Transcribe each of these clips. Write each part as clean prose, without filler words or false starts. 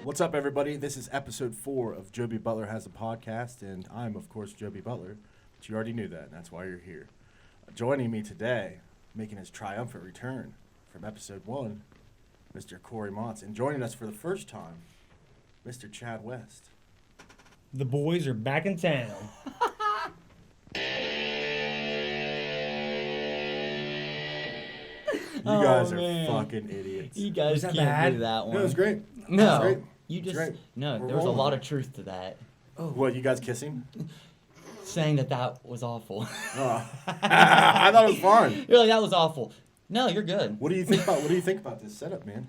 What's up, everybody? This is episode 4 of Joby Butler Has a Podcast, and I'm, of course, Joby Butler, but you already knew that, and that's why you're here. Joining me today, making his triumphant return from episode 1, Mr. Cory Mautz, and joining us for the first time, Mr. Chad West. The boys are back in town. You guys are fucking idiots. You guys that can't bad? do that one. No, it was great. No, It was great. you just great. no. We're There was a rolling lot with of truth to that. What, you guys kissing? Saying that was awful. Oh. I thought it was fun. You're like, that was awful. No, you're good. What do you think about this setup, man?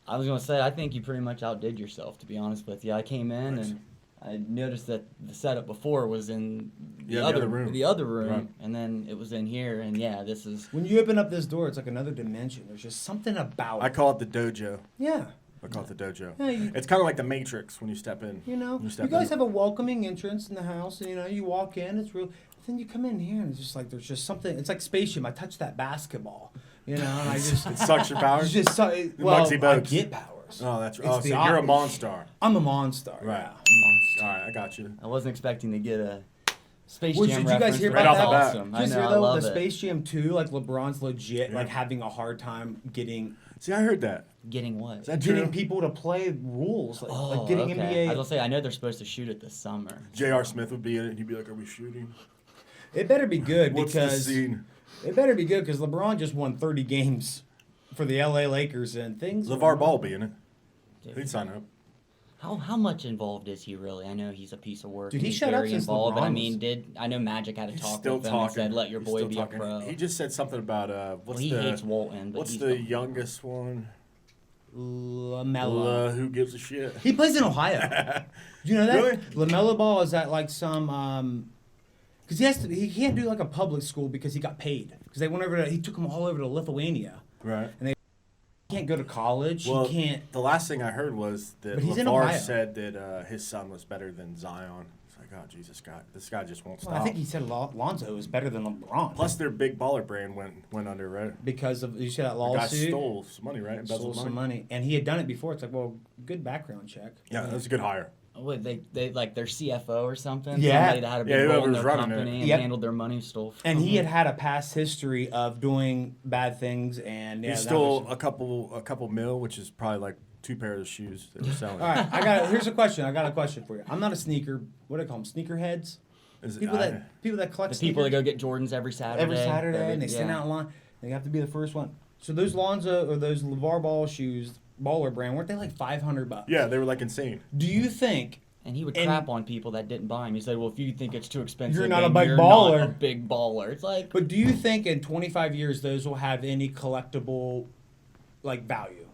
I was gonna say, I think you pretty much outdid yourself. To be honest with you, I came in Thanks. and I noticed that the setup before was in the other room. the other room, Right. and then it was in here. And yeah, this is. When you open up this door, it's like another dimension. There's just something about I it. call it the dojo. Yeah. I call it the dojo. Yeah, It's kind of like the Matrix when you step in. You know, You you step guys in. have a welcoming entrance in the house, and you walk in, it's real. Then you come in here, and it's just like there's just something. It's like Space Jam. I touched that basketball, and I just It sucks your powers. it's just Muggsy I Bogues. get powers. Oh, that's It's right. Oh, the so you're a opposite. Monstar. I'm a monster. Right. Yeah. Monster. All right, I got you. I wasn't expecting to get a Space Which, Jam did you guys reference, hear but about that's that? awesome. Did I you know, hear I though love the it. Space Jam 2, like LeBron's legit, Yeah. like having a hard time getting See, I heard that. Getting what? Is that true? getting people to play rules, like getting okay. NBA. I was gonna say, I know they're supposed to shoot it this summer. J.R. Smith would be in it, and he'd be like, "Are we shooting? It better be good What's the because scene?" it better be good because LeBron just won 30 games for the LA Lakers and things. LeVar Ball be in it. Dude, He'd sign up. How much involved is he really? I know he's a piece of work. Dude, and he he's shut up very since involved, but I LeBron mean, I know Magic had a He's talk still with him and talking. said, "Let your He's boy still be talking. a pro." He just said something about well, he hates Walton, but what's he's the gone. youngest one? LaMelo. Who gives a shit? He plays in Ohio. Do you know that? Really? LaMelo Ball is at like some because he can't do like a public school because he got paid because they went over to he took him all over to Lithuania. Right. He can't go to college. Well, he can't. The last thing I heard was that But he's in LeVar Ohio. said that his son was better than Zion. It's like, oh Jesus, God, this guy just won't Well, stop. I think he said Lonzo is better than LeBron. Plus, their big baller brand went under, right? because of you said that The guy lawsuit. stole some money, right? Stole Embezzled some money, and he had done it before. It's like, well, good background check. Yeah, that was a good hire. What, they like their CFO or something? Yeah. Somebody that had a Yeah, big role whoever in was their running it. company and Yep. handled their money stole. And he from had a past history of doing bad things, and yeah, He that stole was- a couple mil, which is probably like 2 pairs of shoes that they're selling. All right, here's a question. I got a question for you. I'm not a sneaker. What do they call them? Sneakerheads. Is it- People I- that collect the people that sneakers go get Jordans every Saturday. every Saturday, and they stand yeah. out in line. They have to be the first one. So those Lonzo or those LeVar Ball shoes, baller brand, weren't they like $500? Yeah, they were like insane. Do you think? And he would And- crap on people that didn't buy him. He said, "Well, if you think it's too expensive, You're not then a big you're baller." Not a big baller." It's like, But do you think in 25 years those will have any collectible, like value?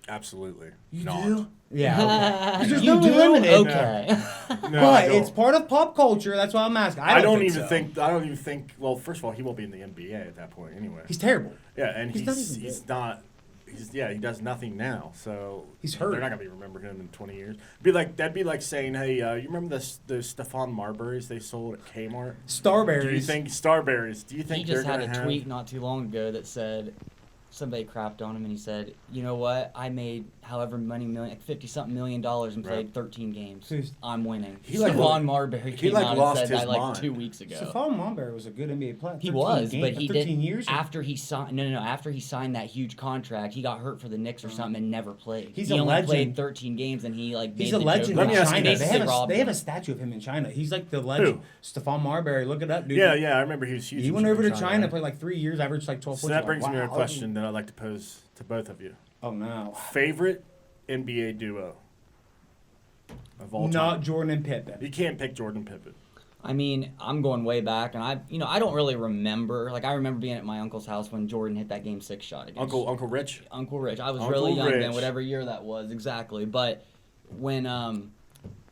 Absolutely. You Not. do? Yeah. Okay. There's you no do? limited. Okay. No, I But don't. it's part of pop culture. That's why I'm asking. I don't even so. think. I don't even think. Well, first of all, he won't be in the NBA at that point anyway. He's terrible. Yeah, and he's not even he's good. not. He does nothing now. So He's hurt. They're not gonna be remembering him in 20 years. That'd be like saying, hey, you remember the Stephon Marbury's they sold at Kmart? Starberries. Do you think Starberries? Do you think He just they're had gonna a have? tweet not too long ago that said somebody crapped on him, and he said, "You know what? I made however many million, like $50-something million, and played Right. 13 games. Who's- I'm winning." He, like, Stephon Marbury he, came like, out lost and said his that like mind. 2 weeks ago. Stephon Marbury was a good NBA player. He 13 was, games, but he 13 did years. after he signed. No. After he signed that huge contract, he got hurt for the Knicks or something and never played. He's he a only legend. played 13 games, and he like He's made a the legend joke Let in me about ask you China. this. They basically have, robbed they have him. a statue of him in China. He's like the legend. Stephon Marbury. Look it up, dude. Yeah, I remember he was huge. He in went over to China, China, right? played like 3 years, averaged like 12 So points. that Like, brings me to a wow. question that I'd like to pose to both of you. Oh no. Favorite NBA duo of all time? Not Jordan and Pippen. You can't pick Jordan Pippen. I mean, I'm going way back, and I don't really remember. Like, I remember being at my uncle's house when Jordan hit that Game 6 shot against Uncle Rich. Uncle Rich. I was Uncle really young then, Rich. whatever year that was exactly. But when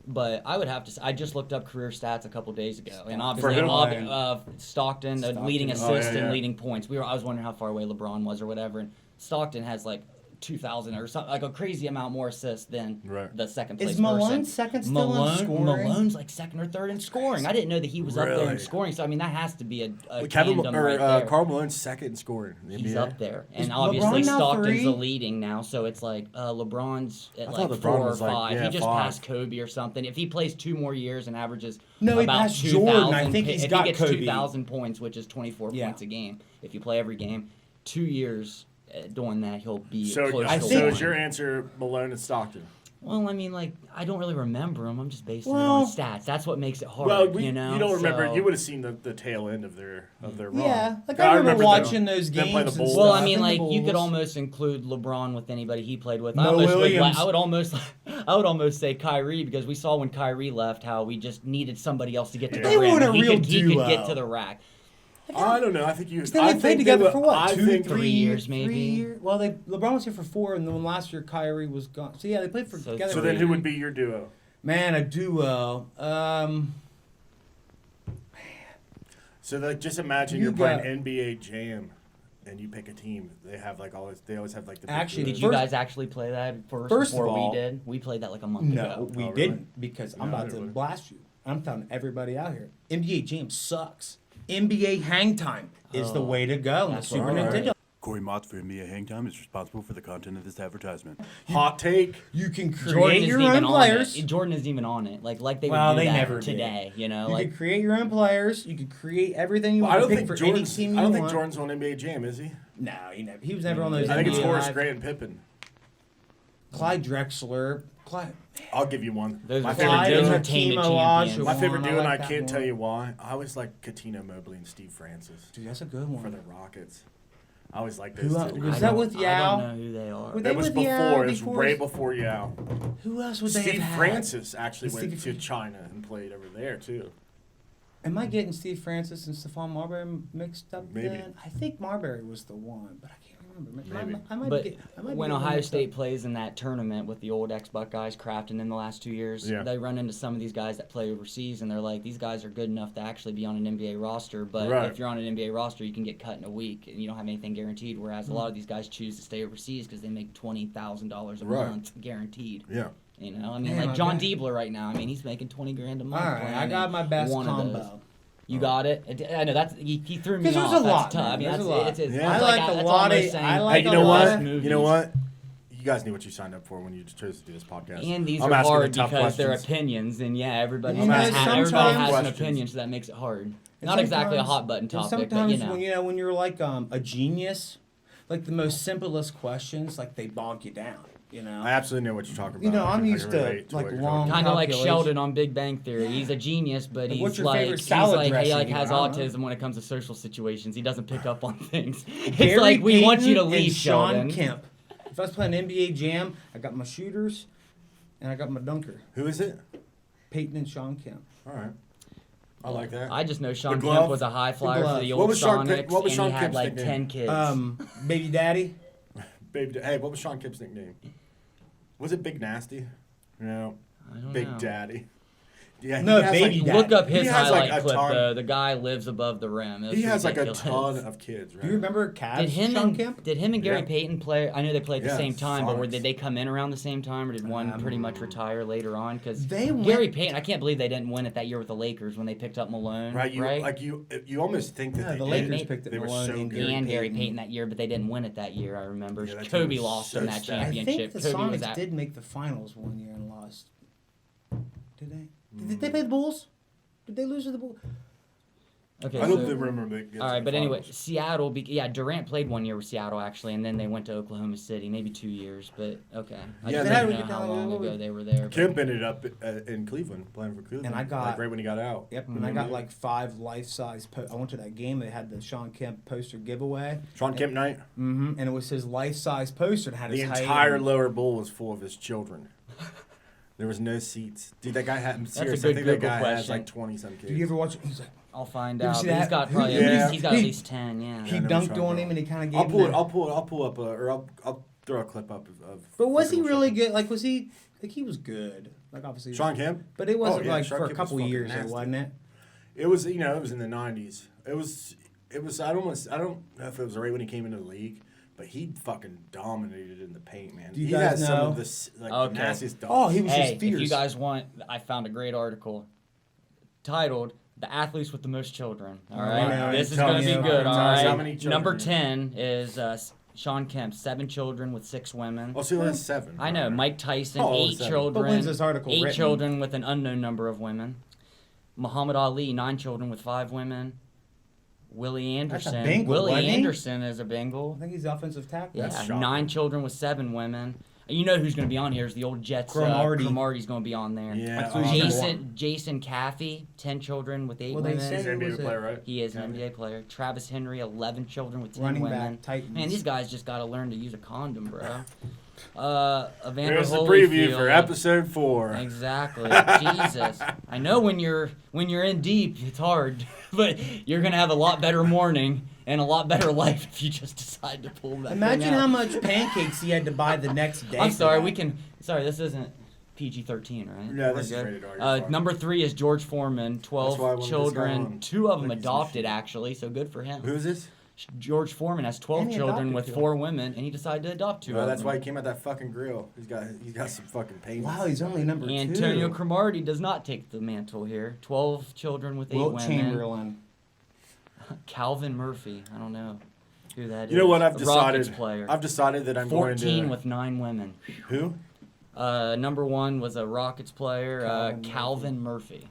but I would have to. I just looked up career stats a couple days ago, and obviously who? Stockton, leading Oh, assists yeah. and leading points. I was wondering how far away LeBron was or whatever, and Stockton has like 2,000 or something, like a crazy amount more assists than Right. the second place Is Malone person. second still in scoring? Malone's like second or third in scoring. I didn't know that he was up there in Really? scoring. So I mean, that has to be a Kevin tandem right there. Karl Malone's second in scoring. In the He's NBA. up there, Is and obviously LeBron now Stockton's three? the leading now. So it's like LeBron's at I like thought LeBron 4 or was like, 5. yeah, He just 5. passed Kobe or something. If he plays 2 more years and averages No, he about passed 2,000, Jordan. I think he's if got he gets Kobe. 2,000 points, which is 24 Yeah. points a game, if you play every game, 2 years doing that, he'll be So, close to so one. is your answer Malone and Stockton? Well, I mean, like, I don't really remember them. I'm just basing it Well- on stats. That's what makes it hard, Well, you know? you don't remember. So- You would have seen the tail end of their run. Yeah, like I remember watching those them games. play the and Bulls. Well, stuff, I mean, and the like you could Bulls. almost include LeBron with anybody he played with. Mo Williams. I would almost say Kyrie because we saw when Kyrie left how we just needed somebody else to get to Yeah. the They rim. weren't a he real could get duo. to the rack. I don't know. I think you. They I only think played they together would- for what? I 2, think 3 years, maybe. 3 years. Well, LeBron was here for 4, and then last year Kyrie was gone. So yeah, they played for So- together. So for then, who 3 would be your duo? Man, a duo. So like, just imagine You you're playing got- NBA Jam, and you pick a team. They have like always. They always have like the. big Actually, Did duos. you First- guys actually play that first First before of all- we did? We played that like a month No, ago. we Oh, really? didn't because I'm Yeah, about to really. blast you. I'm telling everybody out here, NBA Jam sucks. NBA Hang Time is the Oh, way to go. on the that's Super all right. Nintendo. Cory Mautz for NBA Hang Time is responsible for the content of this advertisement. Hot take. You can Jordan create isn't your even own on players. it. Jordan isn't even on it. Like they Well, would do they that never did. today. You know, You like can create your own players. You can create everything you I want don't to think pick for any Jordan's. team I you don't think want. Jordan's on NBA Jam, is he? No, he was never on those. I think it's NBA Horace Live. Grant and Pippen. Clyde Drexler. I'll give you one. Those My are favorite Clyde those duo. are and team Hakeem champions. My Olajuwon. favorite duo, and I that can't more. tell you why. I always like Katina Mobley and Steve Francis Dude, that's a good one. for the Rockets. I always like Who those else- two. was I that don't- with I Yao? don't know who they are. Were they It was with before. Yao It was before- way before Yao. Who else would they Steve have had? Francis actually Steve went to Francis. China and played over there too. Am I getting Steve Francis and Stephon Marbury mixed up? Maybe. Then? I think Marbury was the one, but I can't remember. Maybe. I might But be when getting Ohio mixed State up. plays in that tournament with the old ex-Buckeyes, Crafton in the last 2 years, Yeah. they run into some of these guys that play overseas, and they're like, these guys are good enough to actually be on an NBA roster, but Right. if you're on an NBA roster, you can get cut in a week, and you don't have anything guaranteed, whereas a lot of these guys choose to stay overseas because they make $20,000 a Right. month guaranteed. Yeah. You know, I mean, Man, like my John bad. Diebler right now, I mean, he's making 20 grand a month. All right, I playing got in my best one of those. combo. You got it. I know that's he threw me 'Cause off. there's a That's lot, tough. man. I mean, There's that's a lot. it's Yeah. that's I like a that's lot almost of- saying I Hey, like you a know lot what? of movies. You know what? You guys knew what you signed up for when you chose to do this podcast. And these I'm are asking the hard tough because they're questions. opinions, and yeah, everybody You know, has everybody has an sometimes- opinion, so that makes it hard. And Not exactly a sometimes- hot button and topic, sometimes but you know. when you're like a genius, like the most simplest questions, like they bog you down. You know. I absolutely know what you're talking about. You know, I I'm can used to, relate like, what you're long- talking Kind of like calculation. Sheldon on Big Bang Theory. He's a genius, but Like, he's what's your like favorite he's salad like he dressing? like has I don't know. autism when it comes to social situations. He doesn't pick up on things. It's Gary like we want you to Payton leave, and Shawn Sheldon. Kemp. If I was playing NBA Jam, I got my shooters, and I got my dunker. Who is it? Peyton and Shawn Kemp. All right. I like that. I just know Shawn glove? Kemp was a high flyer glove. for the What old was Shawn Sonics, Kemp- what was and Shawn he had Kemp's like nickname? 10 kids. Baby Daddy. Baby, hey, what was Shawn Kemp's nickname? Was it Big Nasty? No, I don't Big know. Daddy. Yeah, he No, has, Baby like, Daddy. Look up He his has, like, highlight a clip ton- though. The guy lives above the rim. It He was has like a ridiculous. ton of kids, right? Do you remember Cavs? Did him Shawn and Kemp? did him and Gary Yeah. Payton play? I know they played at the Yeah, same time, but Sonics. did they come in around the same time, or did one pretty much retire later on? Because They went- Gary Payton, I can't believe they didn't win it that year with the Lakers when they picked up Malone, Right, you right? like you almost think that Yeah, they the did. Lakers They- picked it. they were Malone so and good. and Gary Payton. Payton that year, but they didn't win it that year. I remember. Yeah, that team Kobe was lost so in that stacked. I championship. think the Kobe was Sonics at, did make the finals one year and lost. Did they? Did they play the Bulls? Did they lose to the Bulls? Okay, I don't so- remember they get all to right, the but anyway, finals. Seattle. Yeah, Durant played 1 year with Seattle actually, and then they went to Oklahoma City, maybe 2 years. But okay, I Yeah, just they- don't we know get how down long the- ago they were there. but- Kemp ended up in Cleveland, playing for Cleveland. And I got- like, right when he got out. Yep, and I got like 5 life-size. I went to that game. They had the Shawn Kemp poster giveaway. Shawn Kemp night. Mm-hmm. And it was his life-size poster. And had The his height entire and- lower bowl was full of his children. There was no seats. Dude, that guy had. I'm a serious. good I think that Google guy has question. like 20 some kids. Did you ever watch? He's like, I'll find You ever out. see But he's that? got probably Yeah. at He- least 10. Yeah. he I know what dunked you're on talking him, and he kind of gave I'll him pull it. that- I'll pull up or I'll throw a clip up of. But was he Google really Shawn. good? Like, was he? Like, he was good. Like, obviously. Shawn Kemp? But it wasn't Oh, yeah, like Shawn for a Kemp was couple fucking years, though, nasty. wasn't it? It was it was in the 90s. It was I don't know if it was right when he came into the league, but he fucking dominated in the paint, man. Do you he guys has some know? of the the Okay. nastiest dunks. Oh, he was Hey, just fierce. if you guys want, I found a great article titled "The Athletes with the Most Children." All I right, know. this is Tell gonna us be about good. it. All Tell us how right, many children number he has. 10 is Shawn Kemp, 7 children with 6 women. Oh, so he only has 7. I know. Mike Tyson, Oh, 8 7. children. But when's this article 8 written? children with an unknown number of women. Muhammad Ali, 9 children with 5 women. Willie That's a Anderson. Bengal, Willie wasn't he? Anderson is a Bengal. I think he's the offensive tackle. Yeah, That's shocking. 9 children with 7 women. You know who's going to be on here is the old Jets. Cromartie. Cromartie's going to be on there. Yeah. That's who he's Jason Caffey, 10 children with 8 Well, they women. said He's an Who NBA was it? player, right? He is an NBA player. Travis Henry, 11 children with 10 Running women. back, Titans. Man, these guys just got to learn to use a condom, bro. Evander Here's the preview for Holyfield. episode 4. Exactly. Jesus. I know when you're in deep, it's hard, but you're gonna have a lot better morning and a lot better life if you just decide to pull that. Imagine thing out. how much pancakes he had to buy the next day. I'm for sorry. that. Sorry, this isn't PG-13, right? Yeah, We're this is good? rated R, you're fine. Number 3 is George Foreman, That's why I 12 wanted this guy children. on. 2 of them Like some adopted, shit. actually, so good for him. Who is this? George Foreman has 12 And he children adopted with 2. 4 women, and he decided to adopt 2 Well, of that's them. why he came at that fucking grill. He's got some fucking pain. Wow, he's only number 2. Antonio Cromartie does not take the mantle here. 12 children with 8 Wilt women. Chamberlain. Calvin Murphy. I don't know who that is. You know what I've The decided? Rockets player. I've decided that I'm going 14 to with 9 women. who? Number 1 was a Rockets player, Calvin Calvin Murphy.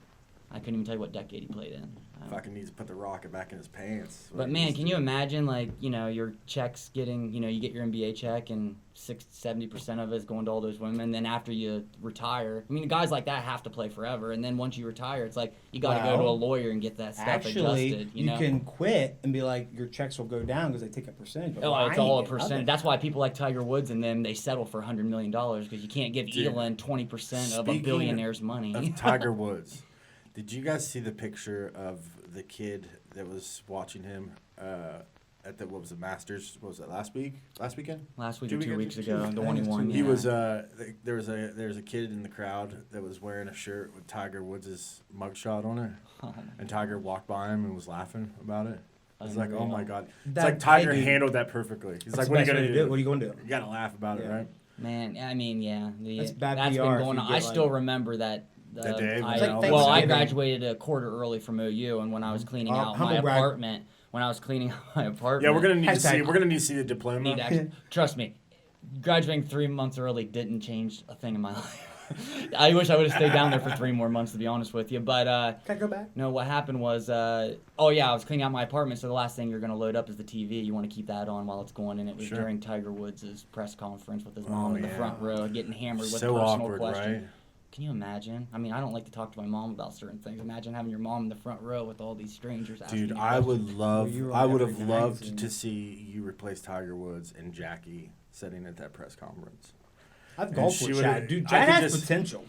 I couldn't even tell you what decade he played in. Fucking needs to put the rocket back in his pants. But man, can you imagine, like, you know, your checks getting, you know, you get your NBA check and 70% of it is going to all those women. Then after you retire, I mean, guys like that have to play forever. And then once you retire, it's like you got to go to a Well, lawyer and get that stuff Actually, adjusted. you You know, can quit and be like, your checks will go down because they take a percentage. But oh, I it's ain't all a getting percentage. nothing. That's why people like Tiger Woods and them, they settle for $100 million because you can't give Dude, Elon 20% of a speaking billionaire's money. Of Tiger Woods. Did you guys see the picture of the kid that was watching him at the Masters? What was that last weekend? Last week 2 or 2 weekends? weeks ago, the I one he think it's won. 2 Yeah. He was there was a kid in the crowd that was wearing a shirt with Tiger Woods' mugshot on it, Oh, and Tiger walked by him and was laughing about it. I was like, oh Unreal. my god! It's That- like Tiger hey, dude. handled that perfectly. He's That's like, the what are you best gonna way to do? What are you going to do? You gotta laugh about it, Yeah. right? Man, I mean, yeah, That's bad that's PR been if going you on. get, I still like- remember that. That day when I, It's like well, I Thanksgiving. graduated a quarter early from OU, and when I was cleaning out my humble brag. apartment, Yeah, we're gonna need to Hashtag- see. We're gonna need to see the diploma. need to actually, trust me, graduating 3 months early didn't change a thing in my life. I wish I would have stayed down there for 3 more months, to be honest with you. But Can I go back? no, what happened was, I was cleaning out my apartment, so the last thing you're going to load up is the TV. You want to keep that on while it's going, and it was Sure. during Tiger Woods' press conference with his Oh, mom in the yeah. front row, getting hammered with So personal awkward, questions. right? Can you imagine? I mean, I don't like to talk to my mom about certain things. Imagine having your mom in the front row with all these strangers asking Dude, you I would questions. love. you were I on would every have loved magazine. to see you replace Tiger Woods and Jackie sitting at that press conference. I've And golfed she with would've- Chad. Dude, I Chad could has just- potential.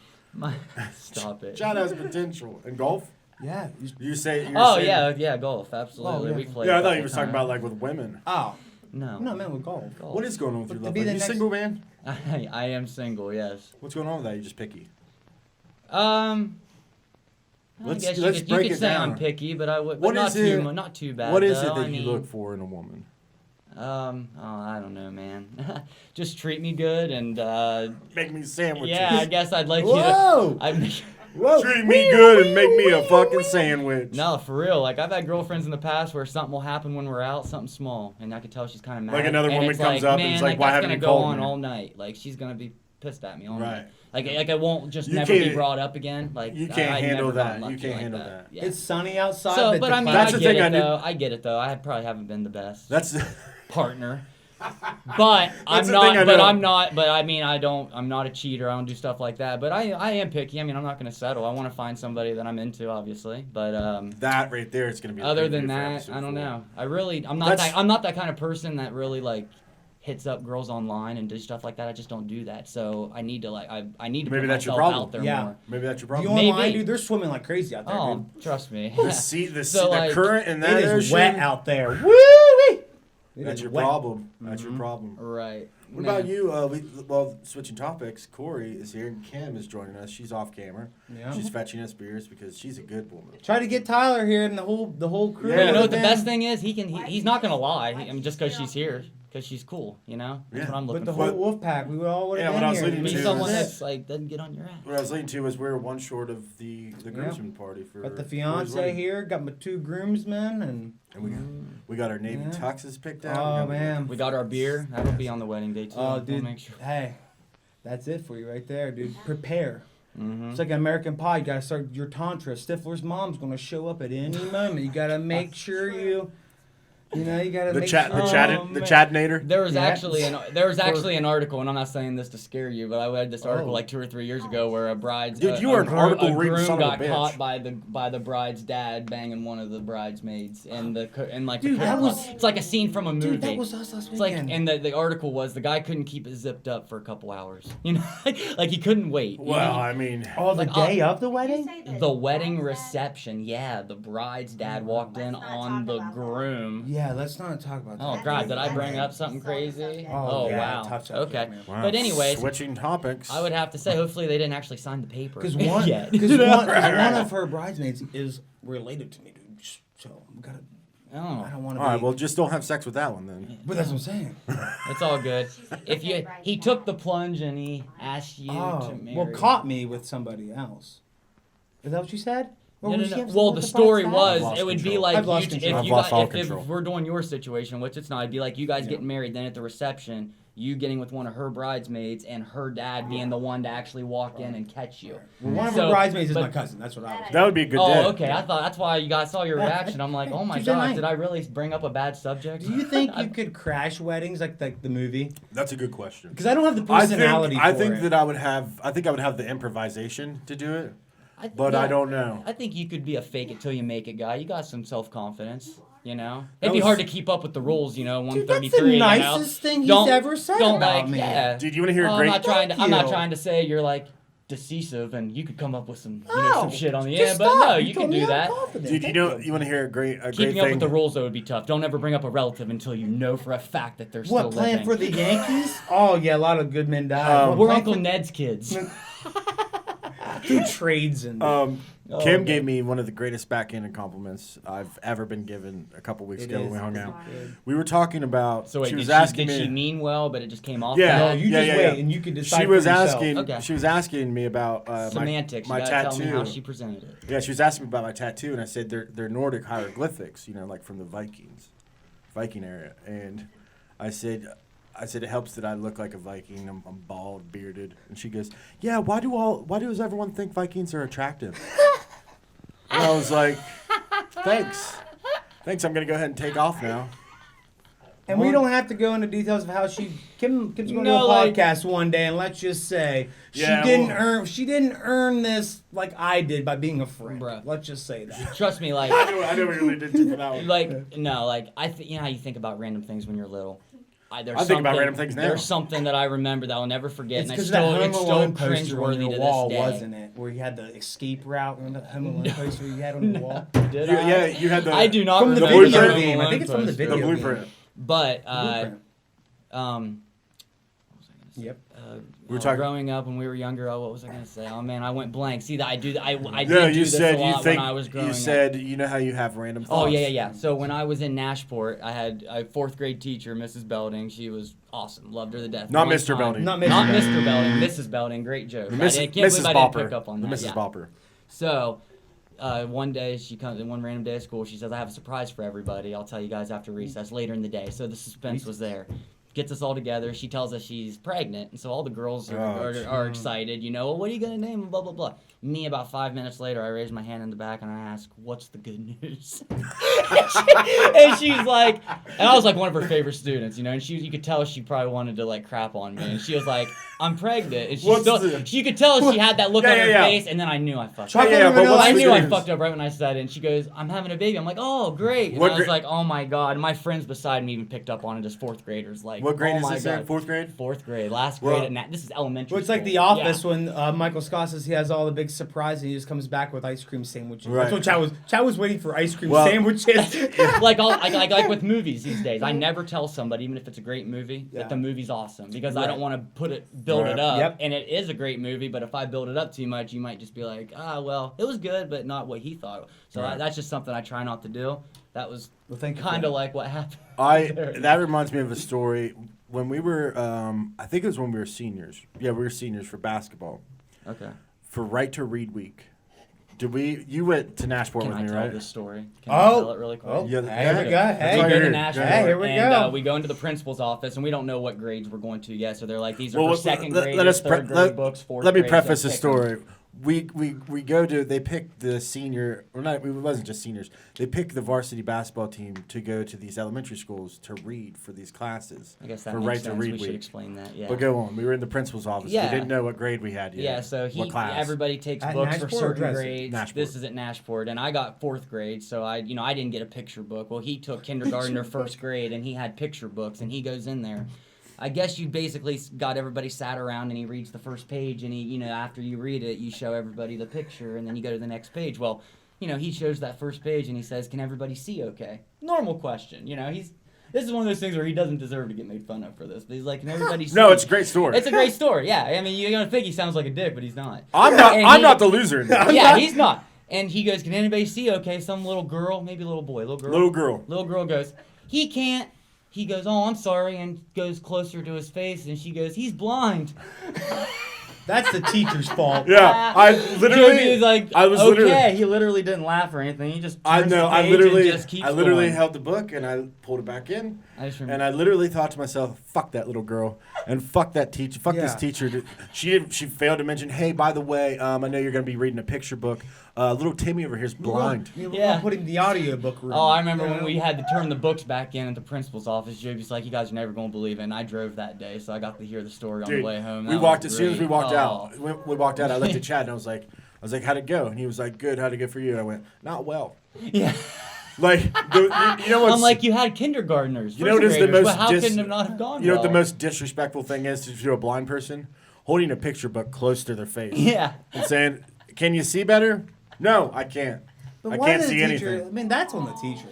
Stop it. Chad has potential in golf. Yeah. You say? You're Oh, saying, yeah, golf, absolutely. Oh, yeah. We played Yeah, I a thought you couple were talking times. about like with women. Oh. No. No, man, with golf. Golf. What is going on with your To love be life? the Are you next- single, man? I am single, yes. What's going on with that? You just picky. I Let's- guess let's you break could it say down. I'm picky, but I would. What But not is too, it- not too bad. What is though. it that I you mean, look for in a woman? I don't know, man. Just treat me good, and Make me sandwiches. yeah, I guess I'd like you Whoa! to. I Whoa. Treat me good and make me a fucking sandwich. no, for real. Like I've had girlfriends in the past where something will happen when we're out, something small, and I can tell she's kind of mad. Like another and woman it's comes like, up man, and it's like, why that's haven't gonna you go called on me? all night. Like she's gonna be pissed at me all Right. night. Like it won't just You never be can't- brought up again. Like you can't I've handle never gotten that. You lucky can't like handle that. that. Yeah. It's sunny outside. So, but but the I mean, That's I the get thing it I did- though. I get it though. I probably haven't been the best That's partner. But I'm the thing I not. But know. I'm not. But I mean, I'm not a cheater. I don't do stuff like that. But I am picky. I mean, I'm not gonna settle. I want to find somebody that I'm into, obviously. But that right there. It's gonna be. the other preview than for that, episode I don't 4. know. I'm That's- not that kind of person that really like hits up girls online and does stuff like that. I just don't do that. So I need to I need to Maybe put that's your myself problem. out there Yeah. more. Maybe that's your You problem. Maybe. online, dude, they're swimming like crazy out there, Oh, trust me. The like, current in that dude. It is ocean. wet out there. Woo-wee! It That's is your wet. problem. That's your problem. Right. What Man. about you? Switching topics. Corey is here and Kim is joining us. She's off camera. Yeah. She's fetching us beers because she's a good woman. Try to get Tyler here and the whole crew. Yeah. But you know what the man. best thing is? He's not gonna lie. I mean, just because she's here. because she's cool, you know? That's Yeah. what I'm looking But the for. whole wolf pack, we all would have Yeah, been what I was here. leading I mean, to someone is- that's like, doesn't get on your ass. What I was leading to is we're one short of the groomsmen party for. Got the Cory's fiance wedding. here, got my 2 groomsmen, and And we got our navy Yeah. tuxes picked out. oh We got- man, We got our beer. That'll be on the wedding day, too. oh We'll dude, make sure. hey, that's it for you right there, dude. Prepare. Mm-hmm. It's like American Pie. You gotta start your tantra. Stifler's mom's gonna show up at any moment. You gotta make sure you know, you gotta The make chat, sure. the Chadnator. There was Yeah. actually an article, and I'm not saying this to scare you, but I read this article Oh. like 2 or 3 years ago where a bride's Dude, you are an article a reading groom son of a got bitch. caught by the bride's dad banging one of the bridesmaids, and Dude, that was- it's like a scene from a movie. Dude, that was us last It's like, weekend. and the article was the guy couldn't keep it zipped up for a couple hours. You know, like he couldn't wait. Well, I mean, oh, the like, day of the wedding? The wedding reception, yeah, the bride's dad walked in on the groom. Yeah, let's not talk about that. Oh God, did I bring up something crazy? Oh, yeah, wow. tough subject, Okay, man. wow. but anyways, switching topics. I would have to say, hopefully they didn't actually sign the paper. Because one, yet. because one of her bridesmaids is related to me, dude. So we gotta. Oh, I don't want to All be. right, well, just don't have sex with that one then. But that's what I'm saying. it's all good. If he took the plunge and he asked you Oh, to marry. well, caught me with somebody else. Is that what you said? Or No, was no, she no. have Well, something the with story bride's was dad? lost it would be control. like I've lost if control. I've you lost all got if control. we're doing your situation, which it's not, it'd be like you guys getting married, then at the reception, you getting with one of her bridesmaids and her dad being the one to actually walk in and catch you. Well, one of So, her bridesmaids is but- my cousin. That's what I was. That would be a good day. Oh, okay. I thought that's why you guys saw your Yeah, reaction. I'm like, oh my Tuesday gosh, night. did I really bring up a bad subject? Do you think you could crash weddings like the movie? That's a good question. Because I don't have the I personality think, I for think it. that I would have the improvisation to do it, but I don't know. I think you could be a fake it till you make it guy. You got some self confidence. You know, That it'd be was- hard to keep up with the rules. You know, Dude, 133. that's the you know? nicest thing he's Don't- ever said don't about like, me. yeah. Dude, you want to hear a I'm great? not trying to. Thank I'm not you. trying to say you're like decisive and you could come up with some, some No, shit on the just end. But stop. no, you told can me do I'm that. confident. Dude, Thank you want to hear a great Keeping thing? up with the rules though would be tough. Don't ever bring up a relative until you know for a fact that they're What, still playing living. for the Yankees? Oh, yeah, a lot of good men died. We're Playing Uncle for- Ned's kids. Who trades in Oh, Kim man. gave me one of the greatest backhanded compliments I've ever been given a couple weeks It ago when is. we hung out. Good. We were talking about. So wait, she was did asking she me. mean well, but it just came off Yeah. No, bad? you Yeah, just yeah, wait yeah. and you can decide She was for yourself. asking. Okay. She was asking me about Semantics. my You gotta tattoo. tell me how she presented it. Yeah, she was asking me about my tattoo, and I said they're Nordic hieroglyphics, you know, like from the Viking area. And I said it helps that I look like a Viking. I'm bald, bearded. And she goes, "Yeah, why does everyone think Vikings are attractive?" And I was like, "Thanks. I'm gonna go ahead and take off now." And we don't have to go into details of how Kim's going to No, do a like- podcast one day, and let's just say Yeah, she didn't earn this like I did by being a friend. Bruh. Let's just say that. Trust me, like, I know what you really did for that one. like no, like you know how you think about random things when you're little. I think about random things now. There's something that I remember that I'll never forget, It's and because that it's Home still Alone poster on cringeworthy your to wall, this day. wasn't it? Where you had the escape route. Remember that Home Alone poster you had on your wall? Did I? Yeah, you had the. I do not From the remember video Home game. I Alone think it's from the poster. the video blueprint. game. But Blueprint. what was I gonna say? Yep. We were talking- growing up when we were younger. Oh, what was I gonna say? Oh man, I went blank. See that I did Yeah, do you this said a you lot think when I was growing you up. said you know how you have random Oh thoughts. yeah. So when I was in Nashport, I had a 4th grade teacher, Mrs. Belding. She was awesome, loved her to death. Not One Mr. time- Belding. Not Not Mr. Mr. Belding, Mrs. Belding. Great joke. Mrs. I can't believe Mrs. I Bopper. didn't pick up on that. Mrs. yeah. Bopper. So, one day she comes, one random day of school, she says, "I have a surprise for everybody. I'll tell you guys after recess later in the day." So the suspense was there. Gets us all together. She tells us she's pregnant, and so all the girls are excited. You know, well, what are you gonna name? Blah blah blah. Me, about 5 minutes later, I raise my hand in the back and I ask, "What's the good news?" and she's like, and I was like one of her favorite students, you know, and you could tell she probably wanted to like crap on me, and she was like, "I'm pregnant," and you could tell she had that look on her face, and then I knew I fucked up. Chocolate Yeah, and but vanilla what's I the knew I news? fucked up right when I said it, and she goes, "I'm having a baby." I'm like, "Oh, great!" And What I was gra- like, "Oh my god!" And my friends beside me even picked up on it as 4th graders. Like, What grade oh is my this god. in? 4th grade? 4th grade, last Well- grade, and this is elementary. Well, it's like school. The Office Yeah. when Michael Scott says he has all the big surprises and he just comes back with ice cream sandwiches. Right. That's what Chow was waiting for ice cream Well- sandwiches. like with movies these days, I never tell somebody, even if it's a great movie, Yeah. that the movie's awesome because I Right. don't want to build Right. it up. Yep. And it is a great movie, but if I build it up too much, you might just be like, well, it was good, but not what he thought. So Right. that's just something I try not to do. that was Well, thank you for kind that. of like what happened. That reminds me of a story when we were. I think it was when we were seniors. Yeah, we were seniors for basketball. Okay. For Right to Read Week. You went to Nashport Can with I me, tell right? this story? Can I tell it really quick? Oh, Yeah, here we go. that's Hey, why We you're go to here. Nashville, Hey, here we and go. we go into the principal's office, and we don't know what grades we're going to yet. So they're like, these are Well, for second let grade, us third grade books, fourth Let me grade, preface so the pick 'em. story. We go to, they picked the senior, or not, it wasn't just seniors. They picked the varsity basketball team to go to these elementary schools to read for these classes. I guess that for makes Right sense. to Read We should Week. explain that. Yeah. But go on. We were in the principal's office. Yeah. We didn't know what grade we had yet. Yeah, so What class? everybody takes At books for Nashport or certain Dresden? grades. Nashport. This is at Nashport, and I got fourth grade, so I didn't get a picture book. Well, he took kindergarten or first grade, and he had picture books, and he goes in there. I guess you basically got everybody sat around, and he reads the first page, and he, after you read it, you show everybody the picture, and then you go to the next page. Well, he shows that first page, and he says, "Can everybody see okay?" Normal question. This is one of those things where he doesn't deserve to get made fun of for this. But he's like, "Can everybody see?" No, it's a great story. It's a great story. Yeah, I mean, you're gonna think he sounds like a dick, but he's not. I'm not. And I'm not the loser in this. Yeah, he's not. And he goes, "Can anybody see okay?" Some little girl, maybe a little boy, little girl. Little girl goes, "He can't." He goes, "Oh, I'm sorry," and goes closer to his face, and she goes, "He's blind." That's the teacher's fault. Yeah, I literally. Joby was like, I was okay. literally. He literally didn't laugh or anything. He just I turns know. the I page literally. and just keeps I literally going. held the book and I pulled it back in. I just And remember. I literally thought to myself, "Fuck that little girl, and fuck that teacher. Fuck this Yeah. teacher." She failed to mention, "Hey, by the way, I know you're going to be reading a picture book. Little Timmy over here's blind." We're Yeah. gonna put him in the audiobook room. Oh, I remember You when know? we had to turn the books back in at the principal's office. Joby's like, "You guys are never gonna believe it." And I drove that day, so I got to hear the story on Dude, the way home. we That walked was as soon as we great. walked Oh. out. We walked out. I looked at Chad and I was like, "How'd it go?" And he was like, "Good. How'd it go for you?" And I went, "Not well." Yeah. Like, you know what's I'm like, you had kindergartners. You know what is the first graders, most but how dis- couldn't it not have gone you know what the well? most disrespectful thing is to a blind person? Holding a picture book close to their face. Yeah. And saying, "Can you see better?" "No, I can't. But I why can't did the see teacher, anything." I mean, that's on the teacher.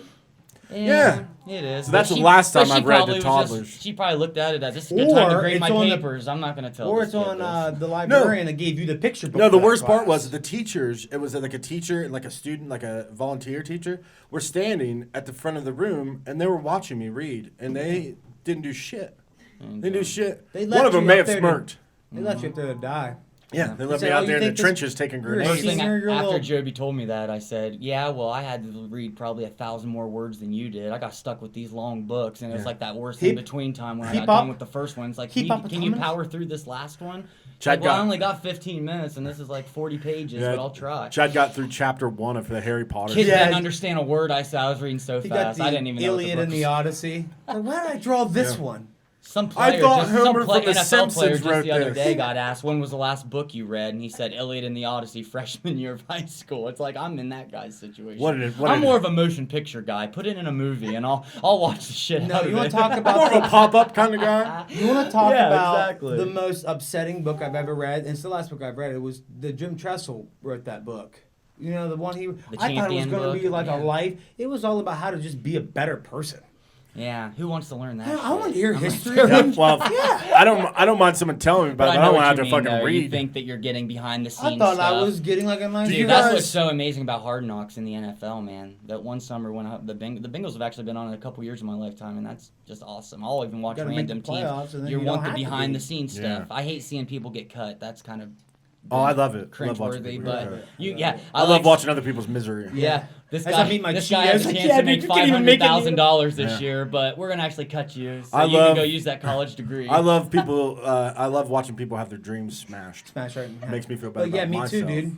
Yeah. It is. So But that's the last time but she I've read to probably was just- toddlers. she probably looked at it as, "This is a good time to Or grade it's my on the- papers. I'm not going to tell Or this it's kid on this." the librarian that gave you the picture book. No, the for that worst part class. was the teachers. It was like a teacher and like a student, like a volunteer teacher, were standing at the front of the room and they were watching me read, and they didn't do shit. They didn't do shit. They One left of them you may up have there to- smirked. They left you up there to die. Yeah, they left said, me "Oh, out you there in the think this- trenches taking you're a grenades. First thing senior, you're a after little- Joby told me that, I said, "Yeah, well, I had to read probably 1,000 more words than you did. I got stuck with these long books, and it was Yeah. like that worst Keep- in between time when I keep got done up- with the first one. It's like, keep up with can you comments? power through this last one?" Chad Like, well, I got- only got 15 minutes, and this is like 40 pages, Yeah, but I'll try. Chad got through chapter 1 of the Harry Potter. Kid Yeah. didn't understand a word I said. I was reading so He got fast. the I didn't even know what Iliad the and book the was. Odyssey. Like, why did I draw this Yeah. one? Some I player, thought just, Homer some from play, The NFL player Simpsons just wrote the other this. day got asked, "When was the last book you read?" And he said, "Iliad and the Odyssey, freshman year of high school." It's like, I'm in that guy's situation. I'm more of a motion picture guy. Put it in a movie, and I'll watch the shit No, out of you want it. to talk I'm about more of a pop-up kind of guy. You want to talk Yeah, about exactly. the most upsetting book I've ever read? And it's the last book I've read. It was the Jim Tressel wrote that book. You know, the one he. I thought it was Champion going to be book? like Yeah. a life. It was all about how to just be a better person. Yeah, who wants to learn that? I want to hear history. Yeah, well, I don't mind someone telling me about it, but I know don't what want to you have to mean, fucking though. read. You think that you're getting behind the I scenes thought stuff. I was getting like a nice. Do you Dude, that's guys- what's so amazing about Hard Knocks in the NFL, man. That one summer when the Bengals have actually been on it a couple years of my lifetime, and that's just awesome. I'll even watch Gotta make random the playoffs, and teams. then You you want don't the have to behind be. the scenes Yeah. stuff. I hate seeing people get cut. That's kind of Oh, I love it. I love watching cringeworthy, people get but cut. I love like watching other people's misery. Yeah, this As guy, I meet my this guy has a Cheetos, like, chance yeah, to dude, make you can't even make it, $500,000 this Yeah. year, but we're gonna actually cut you so I you love- can go use that college degree. I love people. I love watching people have their dreams smashed. Smash right in half. Makes me feel better But yeah, about me myself. too, dude.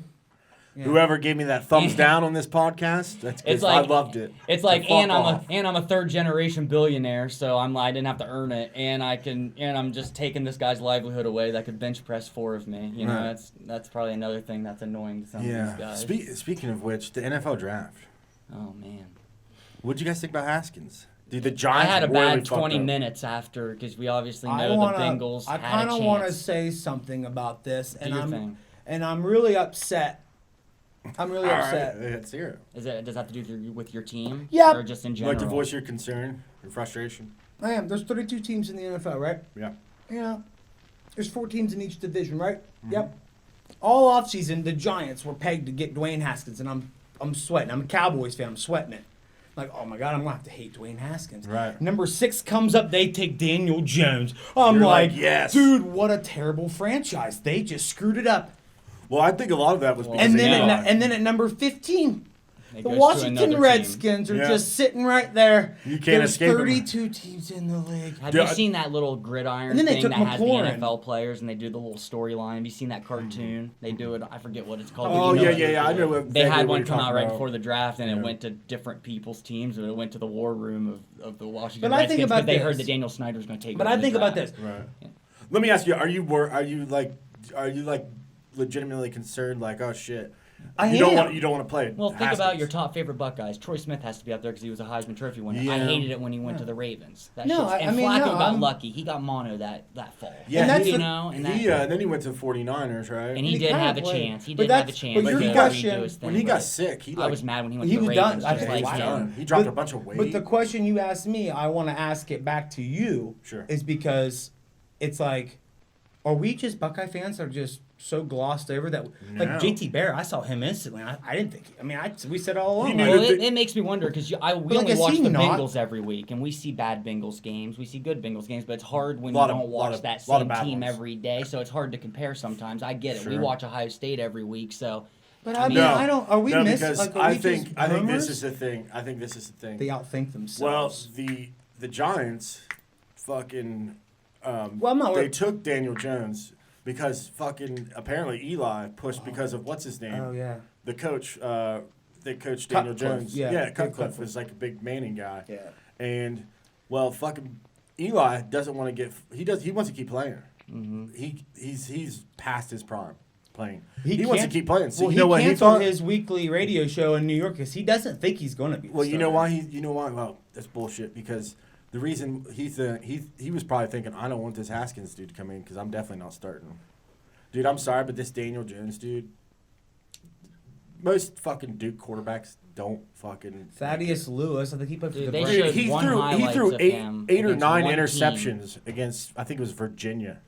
Yeah. Whoever gave me that thumbs down on this podcast, that's It's because I like loved it. It's So like, fuck and off. I'm a third generation billionaire, so I didn't have to earn it, and I'm just taking this guy's livelihood away that could bench press 4 of me. You know, Right. that's probably another thing that's annoying to some of Yeah. these guys. Speaking of which, the NFL draft. Oh man, What'd you guys think about Haskins? Dude, the I Giants had a really bad fucked 20 up. minutes after because we obviously I know wanna, the Bengals I had kind a of want to chance. say something about this, Do and your thing. I'm really upset. I'm really All right, upset. let's hear it. Does that have to do with your team? Yep. Or just in Would you general? like to voice your concern, your frustration? I am. There's 32 teams in the NFL, right? Yeah. Yeah. There's 4 teams in each division, right? Mm-hmm. Yep. All offseason, the Giants were pegged to get Dwayne Haskins, and I'm sweating. I'm a Cowboys fan. I'm sweating it. Like, oh my God, I'm gonna have to hate Dwayne Haskins. Right. Number 6 comes up, they take Daniel Jones. I'm You're like, like, yes. dude, what a terrible franchise. They just screwed it up. Well, I think a lot of that was because And of then, Eli. and then at number 15, It the goes to Washington another team. Redskins are Yeah. just sitting right there. You can't There's escape 'em. 32 teams in the league. Have Dude, you seen that little gridiron And then they thing took that has the McLaurin. NFL players and they do the little storyline? Have you seen that cartoon? They do it. I forget what it's called. but Oh, you know yeah. I know what They exactly had what one you're come out talking right about. before the draft, and Yeah. it went to different people's teams, and it went to the war room of the Washington But I think Redskins about they this. heard that Daniel Snyder was going to take. But over I the think about draft. this. Right. Let me ask you: Are you legitimately concerned? Like, oh shit, I you am. don't want to play. Well, think Haskins. about your top favorite Buckeyes. Troy Smith has to be up there because he was a Heisman Trophy winner. I Yeah. hated it when he went to the Ravens. That No, shit's- I and mean, Flacco no, got I'm- lucky. He got mono that fall. Yeah, And that's you the- know, and that, And then he went to the 49ers, right? and he he did kinda have a played. chance. He But did have a that's- chance but to your redo question- his thing. when he got but sick, he I was mad when he went He to the was done. Ravens. I Just think like he was him. done. He dropped But- a bunch of weight. But the question you asked me, I want to ask it back to you. Sure. Is because it's like, are we just Buckeye fans that are just so glossed over that? No. Like JT Bear, I saw him instantly. I didn't think. I mean, we said all along. He knew like, Well, that it makes me wonder because we like, only is watch he the not- Bengals every week, and we see bad Bengals games. We see good Bengals games, but it's hard when you Lot of- don't lot watch of- that lot of same bad team ones. every day. So it's hard to compare sometimes. I get it. We Sure. watch Ohio State every week, so. but I mean, No. I don't. Are we no, missing? because Like, are I we think just I think this boomers? is the thing. I think this is the thing. They outthink Well, themselves. the Giants, fucking, Well, I'm not they worried. took Daniel Jones because fucking apparently Eli pushed because of what's his name, Oh yeah. the coach. They coached Daniel Cutcliffe, Jones. yeah, Cutcliffe Cutcliffe. was like a big Manning guy. Yeah. And well, fucking Eli doesn't want to get. He wants to keep playing. Mm-hmm. He's past his prime playing. He He wants to can't- keep playing. So Well, you know what he canceled thought? his weekly radio show in New York because he doesn't think he's going to be. the Well, you know starter. why you know why? Well, that's bullshit because the reason he was probably thinking I don't want this Haskins dude to come in because I'm definitely not starting him. Dude, I'm sorry, but this Daniel Jones dude. Most fucking Duke quarterbacks don't fucking. Thaddeus Lewis, I think he played for Dude, the they Browns. showed Dude, he one threw highlights of eight him or against 9 one team. interceptions against I think it was Virginia.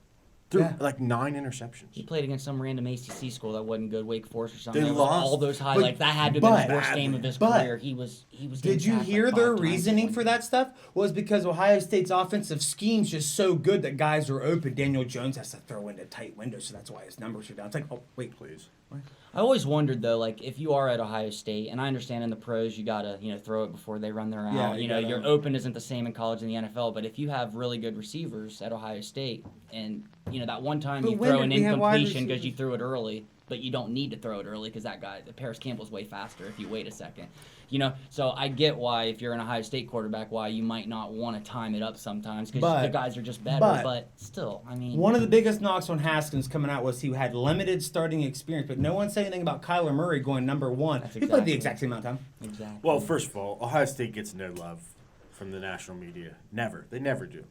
Threw Yeah. like 9 interceptions. He played against some random ACC school that wasn't good, Wake Forest or something. They There was lost. all those highlights. That had to have been the worst game of his but- career. He was. Did getting you sacked hear like their 5 times reasoning one for game. that stuff? Was because Ohio State's offensive scheme's just so good that guys are open. Daniel Jones has to throw into tight windows, so that's why his numbers are down. It's like, oh wait, Please. I always wondered though, like if you are at Ohio State, and I understand in the pros you gotta throw it before they run their out. Yeah, you gotta- Your open isn't the same in college and the NFL, but if you have really good receivers at Ohio State, and that one time But you when throw did an we have wide incompletion because you receivers? threw it early, but you don't need to throw it early because that guy, Paris Campbell's way faster if you wait a second. So I get why if you're an Ohio State quarterback, why you might not want to time it up sometimes because But- the guys are just better. but- But still, I mean, one of the biggest knocks on Haskins coming out was he had limited starting experience, but no one said anything about Kyler Murray going number 1. That's He played the exactly- exact same amount of time. exactly. Well, first of all, Ohio State gets no love from the national media. Never. They never do.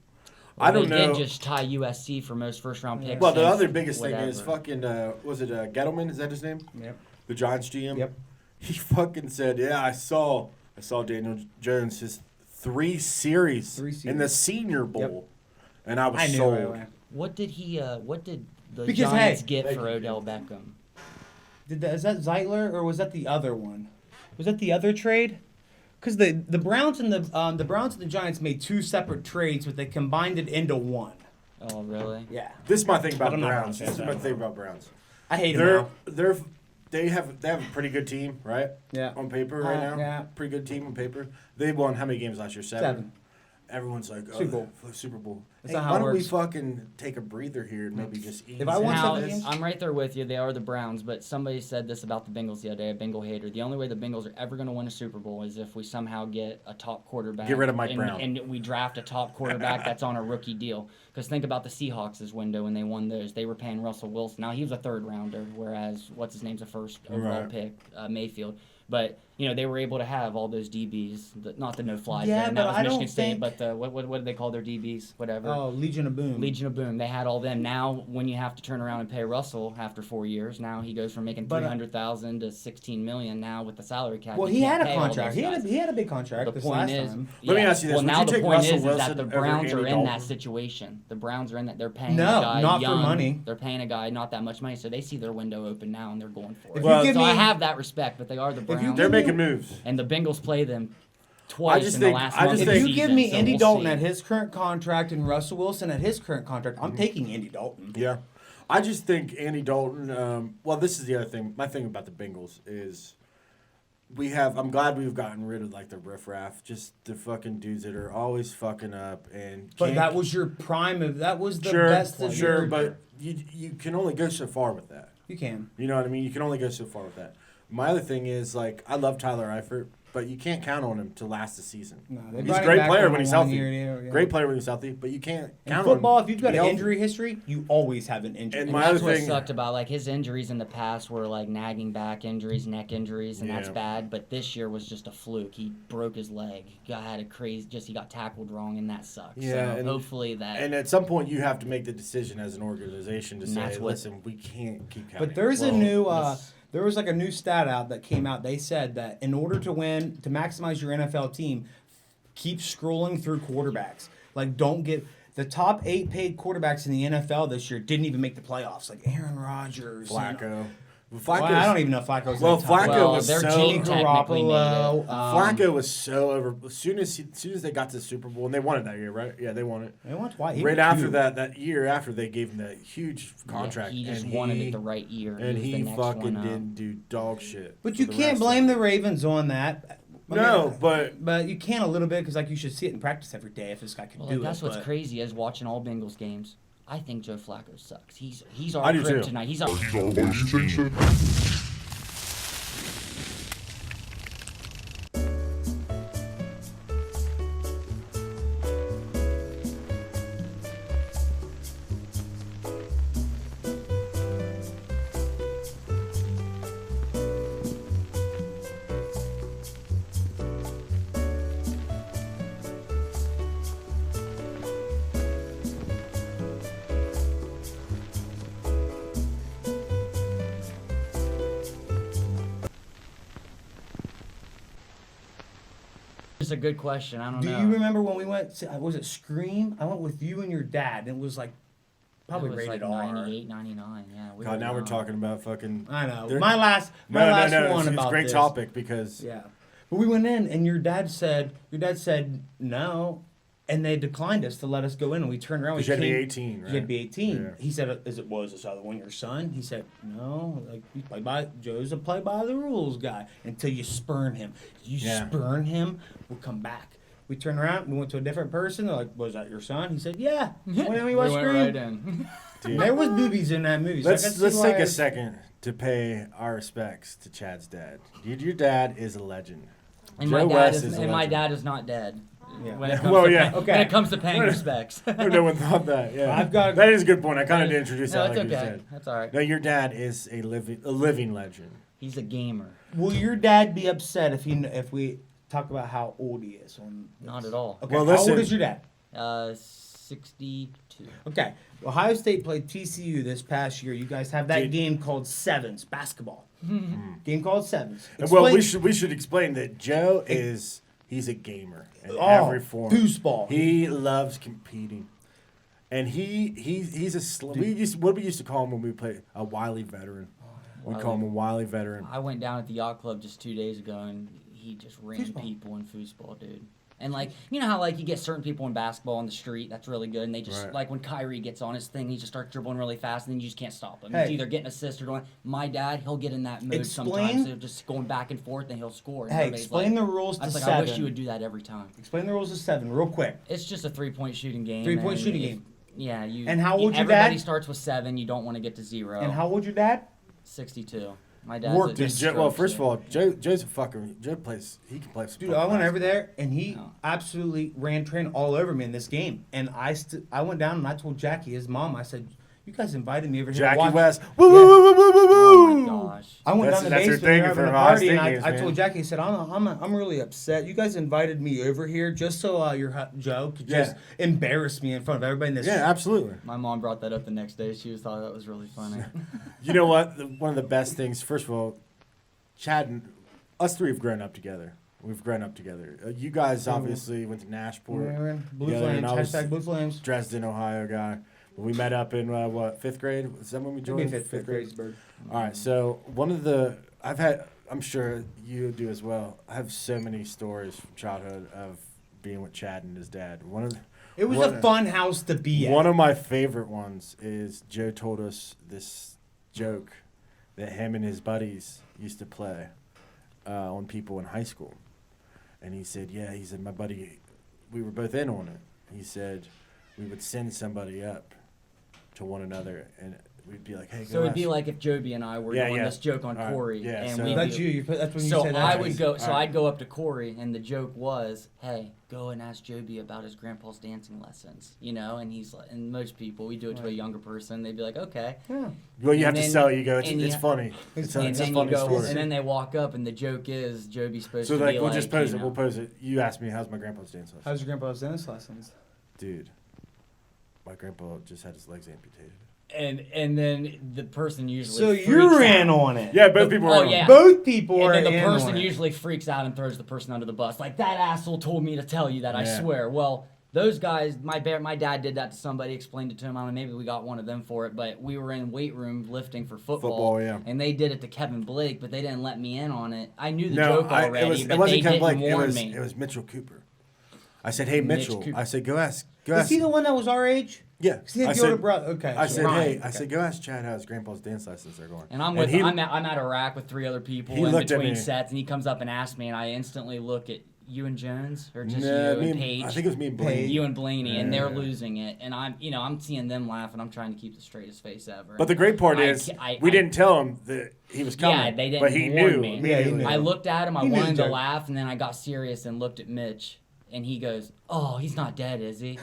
I don't they know. did just tie USC for most first-round picks. Well, the since other biggest thing whatever. is fucking. Was it Gettleman? Is that his name? Yep. The Giants GM. Yep. He fucking said, "Yeah, I saw Daniel Jones his 3 series in the Senior Bowl, and I was I knew sold." right away. What did the Because, Giants hey, get for Odell Beckham? Is that Zeitler or was that the other one? Was that the other trade? Because the Browns and the Browns and the Giants made 2 separate trades, but they combined it into one. Oh, really? Yeah. This is my thing But about I'm not Browns. gonna This say is my that. thing about Browns. I hate them now. They have a pretty good team, right? Yeah. On paper right now. Yeah. Pretty good team on paper. They won how many games last year? 7. Everyone's like, Super Bowl. Super Bowl. That's Hey, not how why it don't we works. fucking take a breather here and maybe just eat? If I won Now, 7 games- I'm right there with you. They are the Browns, but somebody said this about the Bengals the other day, a Bengal hater. The only way the Bengals are ever going to win a Super Bowl is if we somehow get a top quarterback. Get rid of Mike and, Brown. And we draft a top quarterback that's on a rookie deal. Because think about the Seahawks' window when they won those. They were paying Russell Wilson. Now, he was a 3rd rounder, whereas, what's his name's a 1st overall Right. pick, Mayfield. But, they were able to have all those DBs, not the no-flies. Yeah, and but that was I Michigan don't State, think- but the, what did they call their DBs? Whatever. Oh, Legion of Boom. Legion of Boom. They had all them. Now, when you have to turn around and pay Russell after 4 years, now he goes from making But, $300,000 to $16 million. Now with the salary cap, Well, you he can't had a pay all contract. those He guys. had a big contract The this point last is, time. Let me ask you this. Well, Would now you the take point Russell is that Wilson the over Browns are Andy in that Dalton? situation. The Browns are in that. They're paying No, a guy not for young. money. They're paying a guy not that much money, so they see their window open now and they're going for it. If Well, you give so I me- have that respect, but they are the you Browns. They're give me- making moves. And the Bengals play them twice just in think- the last I month just of If the think- you give season, me so Andy we'll Dalton see. at his current contract and Russell Wilson at his current contract, I'm taking Andy Dalton. Yeah. I just think Andy Dalton, well, this is the other thing. My thing about the Bengals is I'm glad we've gotten rid of like the riffraff, just the fucking dudes that are always fucking up and But can't- that was your prime of that was the sure, best of sure, your, but you can only go so far with that. you can. You know what I mean? You can only go so far with that. My other thing is like I love Tyler Eifert, but you can't count on him to last the season. No, they He's brought a him great back player on when a he's healthy. 1 year deal, yeah. Great player when he's healthy, but you can't In count football, on him if you've to got be an healthy. injury history, you always have an injury. And And my that's other what thing- sucked about like his injuries in the past were like nagging back injuries, neck injuries, and that's Yeah. bad. But this year was just a fluke. He broke his leg. He got tackled wrong, and that sucks. Yeah, so and- hopefully that. And at some point, you have to make the decision as an organization to And say, that's what- "Listen, we can't keep counting." But there's a Well, new this- there was like a new stat out that came out. They said that in order to win, to maximize your NFL team, keep scrolling through quarterbacks. Like don't get the top 8 paid quarterbacks in the NFL this year didn't even make the playoffs. Like Aaron Rodgers, Flacco. Well, I don't even know if Flacco's in Well, the top. Flacco well, was their so- team technically made Garoppolo, it. Flacco was so over. As soon as they got to the Super Bowl, and they won it that year, right? Yeah, they won it. They won twice. He Right won after two. that year after they gave him that huge contract, Yeah, he just and wanted it the right year. and was the he next fucking one up. didn't do dog shit. But for you the can't rest blame of the it. Ravens on that. I No, mean, but you can a little bit because like you should see it in practice every day if this guy could Well, do like, that's it. what's but- crazy is watching all Bengals games. I think Joe Flacco sucks. He's I our do too. kryptonite. He's our. It's a good question. I don't Do know. you remember when we went? Was it Scream? I went with you and your dad, and it was like probably it was rated like R. 98, 99. Yeah. We God, now we're young. talking about fucking. I know. They're- My last No, one it's a about great this. topic because Yeah, but we went in, and your dad said no, and they declined us to let us go in, and we turned around. We you had to be came- 18, right? You had to be 18. Yeah. He said, was this other one your son? He said, no, like Joe's a play by the rules guy until you spurn him. You Yeah. spurn him, we'll come back. We turned around, we went to a different person. They're like, was that your son? He said, yeah. When we watched went Scream, right in. Dude, there was boobies in that movie. So I can let's see let's why take I- a second to pay our respects to Chad's dad. Dude, your dad is a legend. And Joe my West dad is a my legend. dad is not dead. Yeah. When it comes Well, to yeah. when Okay. it comes to paying respects. No one thought that. Yeah, I've got- that is a good point. I kind of did introduce No, that it's like you okay. said. That's all right. No, your dad is a living legend. He's a gamer. Will your dad be upset if we talk about how old he is? Not at all. Okay, Well, how listen- old is your dad? 62. Okay, Ohio State played TCU this past year. You guys have that Dude. game called Sevens basketball. Game called Sevens. Well, Explain- we should explain that Joe he's a gamer in Oh, every form. foosball. He loves competing, and he's a what we used to call him when we played a wily veteran. We call him a wily veteran. I went down at the yacht club just 2 days ago, and he just ran Foosball. people in foosball, dude. And like, you know how like you get certain people in basketball on the street, that's really good, and they just Right. like when Kyrie gets on his thing, he just starts dribbling really fast, and then you just can't stop him. Hey. He's either getting assist or doing. My dad, he'll get in that mood Explain- sometimes, so just going back and forth, and he'll score. And Hey, everybody's explain like, the rules I to was like, seven. I wish you would do that every time. Explain the rules of seven, real quick. It's just a 3-point shooting game. 3-point and shooting if- game. Yeah, you. And how old's your everybody dad? starts with 7. You don't want to get to 0. And how old your dad? 62. My dad's Worked a Dude, stroke, well, first of so- all, Joe's a fucker. Joe plays. He can play. Some Dude, I went over basketball. there and he No. absolutely ran train all over me in this game. And I went down and I told Jackie, his mom, I said, "You guys invited me over here to Jackie watch." West. Woo, Yeah. woo, woo, woo, woo, woo, Oh woo. my gosh. I went That's- down the that's her basement. thing They were for having a Ohio party, State and games, I man. told Jackie, I said, "I'm really upset. You guys invited me over here just so Joe could just embarrass me in front of everybody in this." Yeah, absolutely. My mom brought that up the next day. She thought that was really funny. You know what? One of the best things. First of all, Chad and us three have grown up together. We've grown up together. You guys obviously went to Nashport. Blue together, and Flames. I was Hashtag Blue Flames. Dresden, Ohio guy. We met up in what, 5th grade? Was that when we Could be joined? fifth grade. Bird. All right. So one of the I've I'm sure you do as well. I have so many stories from childhood of being with Chad and his dad. It was a fun house to be at. One of my favorite ones is Joe told us this joke that him and his buddies used to play on people in high school. And he said, he said, my buddy, we were both in on it. He said, we would send somebody up to one another and we'd be like, hey, go So it'd be ask. like if Joby and I were doing this joke on Cory, and so we'd That's be, you. That's when you so said that. I would go. So All right. I'd go up to Cory, and the joke was, "Hey, go and ask Joby about his grandpa's dancing lessons." And he's like, and most people, we do it to a younger person. They'd be like, "Okay." Yeah. Well, you have and to then- sell it. You go, it's and funny. It's a And then you funny go, story. and then they walk up, and the joke is Joby's supposed So to like, be we'll like, just pose you it. know, We'll pose it. You asked me, how's my grandpa's dance lesson? How's your grandpa's dance lessons? Dude, my grandpa just had his legs amputated. and then the person usually. So freaks you're in out. on it. Yeah, both people oh, were on. yeah. Both people are And then the in person on it. usually freaks out and throws the person under the bus. Like, that asshole told me to tell you that, I Yeah. swear. Well, those guys, my dad did that to somebody, explained it to him. I mean, maybe we got one of them for it, but we were in weight room lifting for football. Yeah. And they did it to Kevin Blake, but they didn't let me in on it. I knew the No, joke already, it but wasn't they Kevin didn't Blake. warn me. It was Mitchell Cooper. I said, hey, Mitch Mitchell. Cooper. I said, go ask. Is he the one that was our age? Yeah. 'Cause he had I the older said, brother. Okay. I so said, Ryan, hey, okay. I said, go ask Chad how his grandpa's dance lessons are going. And I'm at a rack with 3 other people He in looked at between me. sets, and he comes up and asks me, and I instantly look at you and Jones, or just Nah, you me and Paige. I think it was me and Blaine. You and Blaney, and they're Yeah. losing it, and I'm seeing them laugh, and I'm trying to keep the straightest face ever. But the great part I- is, I- we I- didn't tell him that he was coming. Yeah, they didn't But he warn knew. me. Yeah, he knew. I looked at him, I He knew wanted the to joke. laugh, and then I got serious and looked at Mitch, and he goes, "Oh, he's not dead, is he?"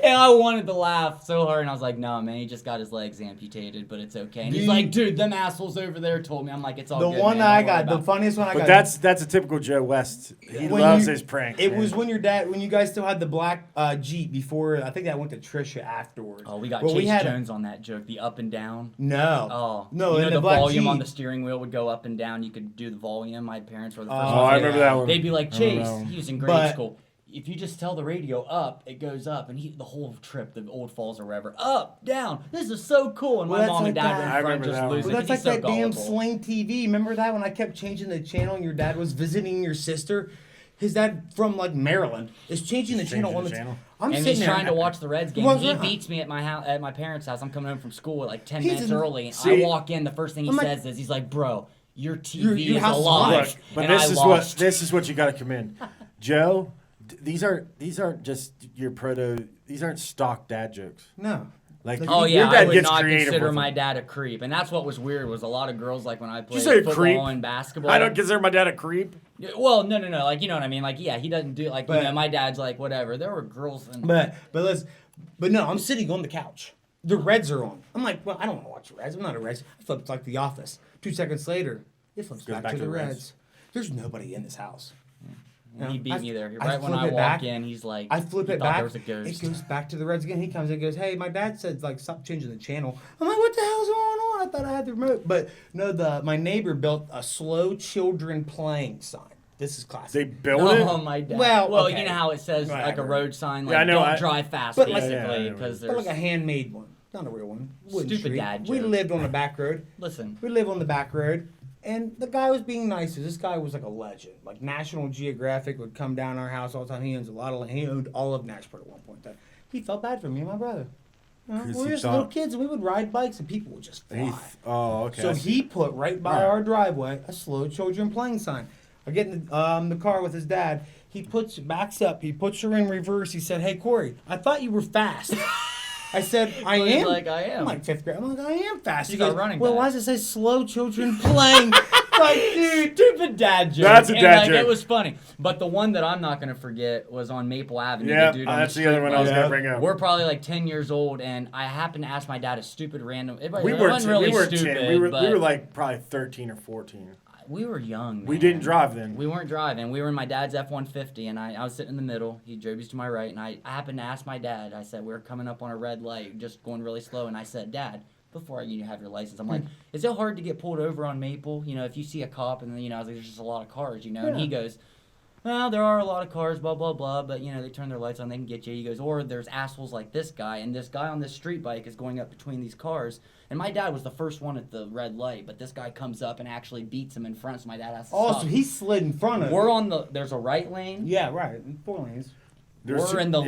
And I wanted to laugh so hard, and I was like, "No, man, he just got his legs amputated, but it's okay." And he's like, "Dude, them assholes over there told me." I'm like, "It's all The good, one man, that I don't worry got, the about it." funniest one I But got. that's a typical Joe West. He When loves you- his pranks. It man. was when you guys still had the black Jeep before. I think that went to Trisha afterwards. Oh, we got Well, Chase had Jones on that joke, the up and down. No. Oh, No, you in know the black volume on Jeep. the steering wheel would go up and down. You could do the volume. My parents were the first Oh, ones I to- remember that one. They'd be like, I remember Chase, that one. he was in grade But- school. If you just tell the radio up, it goes up, and the whole trip, the old falls or wherever, up, down. This is so cool, and Well, my that's mom and like dad that. were in I front remember just that one. losing. Well, it. that's He's like so that damn gullible. Sling TV. Remember that when I kept changing the channel and your dad was visiting your sister? His dad from like Maryland is changing the channel. changing on the channel. I'm And sitting he's there. trying to watch the Reds game. Well, He yeah. beats me at my house, at my parents' house. I'm coming home from school at like 10 He's minutes in- early. See- I walk in. The first thing he I'm like- says is, he's like, "Bro, your TV your is house is alive." alive. Look, but and this I is lost. this is what you got to commend, Joe. These aren't just your proto. These aren't stock dad jokes. No. Like Oh your yeah, dad I would gets not creative consider with my them. dad a creep, and that's what was weird. Was a lot of girls like when I played say a football creep? and basketball. I don't consider my dad a creep. Well, no, like you know what I mean. Like yeah, he doesn't do like But- my dad's like whatever. There were girls and But no, I'm sitting on the couch. The Reds are on. I'm like, well, I don't want to watch the Reds. I'm not a Reds. I flipped like The Office. 2 seconds later, it flips Goes back to the Reds. There's nobody in this house. he beat I- me there. I Right when flip I it walk back. in, he's like, I flip he it thought back. There was a ghost. It goes back to the Reds again. He comes and goes, "Hey, my dad said like stop changing the channel." I'm like, "What the hell's going on?" I thought I had the remote, but no. My neighbor built a slow children playing sign. This is They classic. built Oh it. my dad. Well, Well, okay. you know how it says like a Whatever. road sign, like Yeah, I know, don't drive fast, But like- basically, Yeah, yeah, because But there's like a handmade one, not a real one. Wooden Stupid street. dad We joke. lived on the back road. listen. We live on the back road, and the guy was being nice. This guy was like a legend. Like National Geographic would come down our house all the time. He owns a lot of. He owned all of Nashport at one point in time. He felt bad for me and my brother. You know, we 'Cause were he just thought- little kids, and we would ride bikes, and people would just fly. Oh, okay. So he put right by Right. our driveway a slow children playing sign. I get in the car with his dad. He backs up. He puts her in reverse. He said, "Hey, Cory, I thought you were fast." I said, "I So he's am." like, "I am." I'm like 5th grade. I'm like, "I am fast." He's He our goes, running "Well, back." why does it say slow children playing?" Like, dude. Stupid dad joke. That's a And, dad like, joke. It was funny. But the one that I'm not going to forget was on Maple Avenue. Yeah, the dude on that's the the other street one I was bus. gonna bring up. We're probably like 10 years old, and I happened to ask my dad a stupid random. It We wasn't weren't really we weren't stupid. 10. We were but like probably 13 or 14. we were young. We man. didn't drive then. We weren't driving. We were in my dad's F-150, and I was sitting in the middle. Joby's to my right, and I happened to ask my dad. I said, we're coming up on a red light, just going really slow, and I said, "Dad, before you have your license, I'm like, is it hard to get pulled over on Maple? You know, if you see a cop, and then, I was like, there's just a lot of cars, And he goes, well, there are a lot of cars, blah, blah, blah, but, you know, they turn their lights on, they can get you. He goes, or there's assholes like this guy, and this guy on this street bike is going up between these cars, and my dad was the first one at the red light, but this guy comes up and actually beats him in front, so my dad has to Oh, stop. so he slid in front of We're you. on there's a right lane. Yeah, right. 4 lanes. We're in the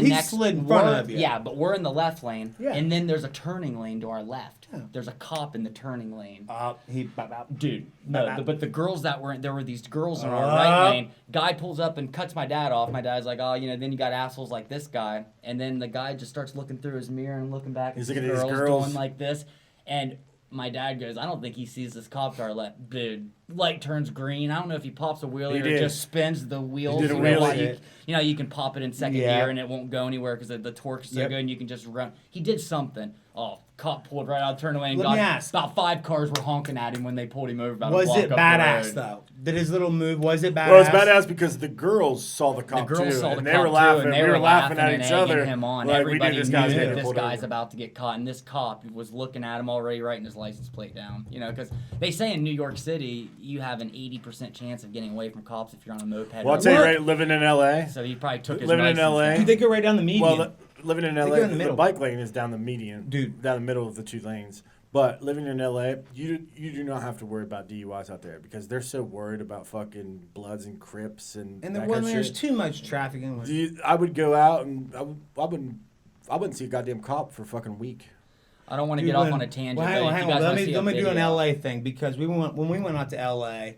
He next slid in front of you. Yeah, but we're in the left lane, Yeah. and then there's a turning lane to our left. Yeah. There's a cop in the turning lane. Dude, But the girls there were these girls in our Uh. right lane. Guy pulls up and cuts my dad off. My dad's like, oh, you know, then you got assholes like this guy, and then the guy just starts looking through his mirror and looking back. He's at looking at these girls doing like this, and my dad goes, I don't think he sees this cop to our left. Dude, light turns green. I don't know if he pops a wheelie He or did. just spins the wheels. did a You know, wheelie. you can pop it in second Yeah. gear and it won't go anywhere because the torque is so Yep. good and you can just run. He did something. Oh, cop pulled right out, turned away, and Let me ask. about 5 cars were honking at him when they pulled him over. About a Was block it up badass, the road. though? Did his little move, was it badass? Well, it's badass because the girls saw the cop The girls too, saw the and cop they were too, laughing. and they we were were laughing at and each egging other. him on. Like, Everybody we knew this knew guy's that getting this pulled guy's over. about to get caught, and this cop was looking at him already, writing his license plate down. You know, because they say in New York City you have an 80% chance of getting away from cops if you're on a moped. Well, I'll or tell you What? right, living in LA. So he probably took his Living in license LA. down. Dude, they go right down the median. Well, living in They LA, go in the the middle. bike lane is down the median, Dude. down the middle of the 2 lanes. But living in LA, you do not have to worry about DUIs out there because they're so worried about fucking Bloods and Crips and and that then kind of when there's shit. too much traffic anyway. I would go out and I wouldn't see a goddamn cop for a fucking week. I don't want to Dude, get off when- on a tangent. Well, hang but on, if hang you on. guys Let wanna me see a do an video- LA thing because when we went out to LA,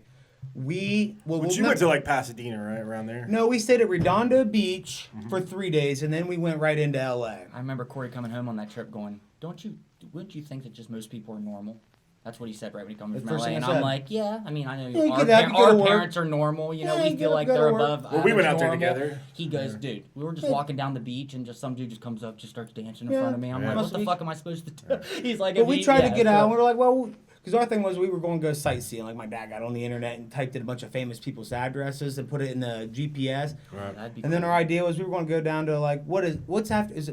we But you went to like Pasadena, right around there. no, we stayed at Redondo Beach Mm-hmm. for 3 days, and then we went right into LA. I remember Corey coming home on that trip going, wouldn't you think that just most people are normal? That's what he said right when he comes That's from the LA. first thing And I I'm said. like, yeah, I mean, I know Yeah, you our, get up, you go our to work. parents are normal. You know, Yeah, we you feel get like up, go they're to work. above Well, we went average out there normal. together. He goes, dude, we were just Yeah. walking down the beach and just some dude just comes up, just starts dancing in Yeah. front of me. I'm Yeah. like, what Must the be- fuck am I supposed to do? He's like, But if we he- tried yeah, to get so- out, and we were like, well, because our thing was we were going to go sightseeing. Like my dad got on the internet and typed in a bunch of famous people's addresses and put it in the GPS. Right. That'd be And then cool. our idea was we were going to go down to like what's after is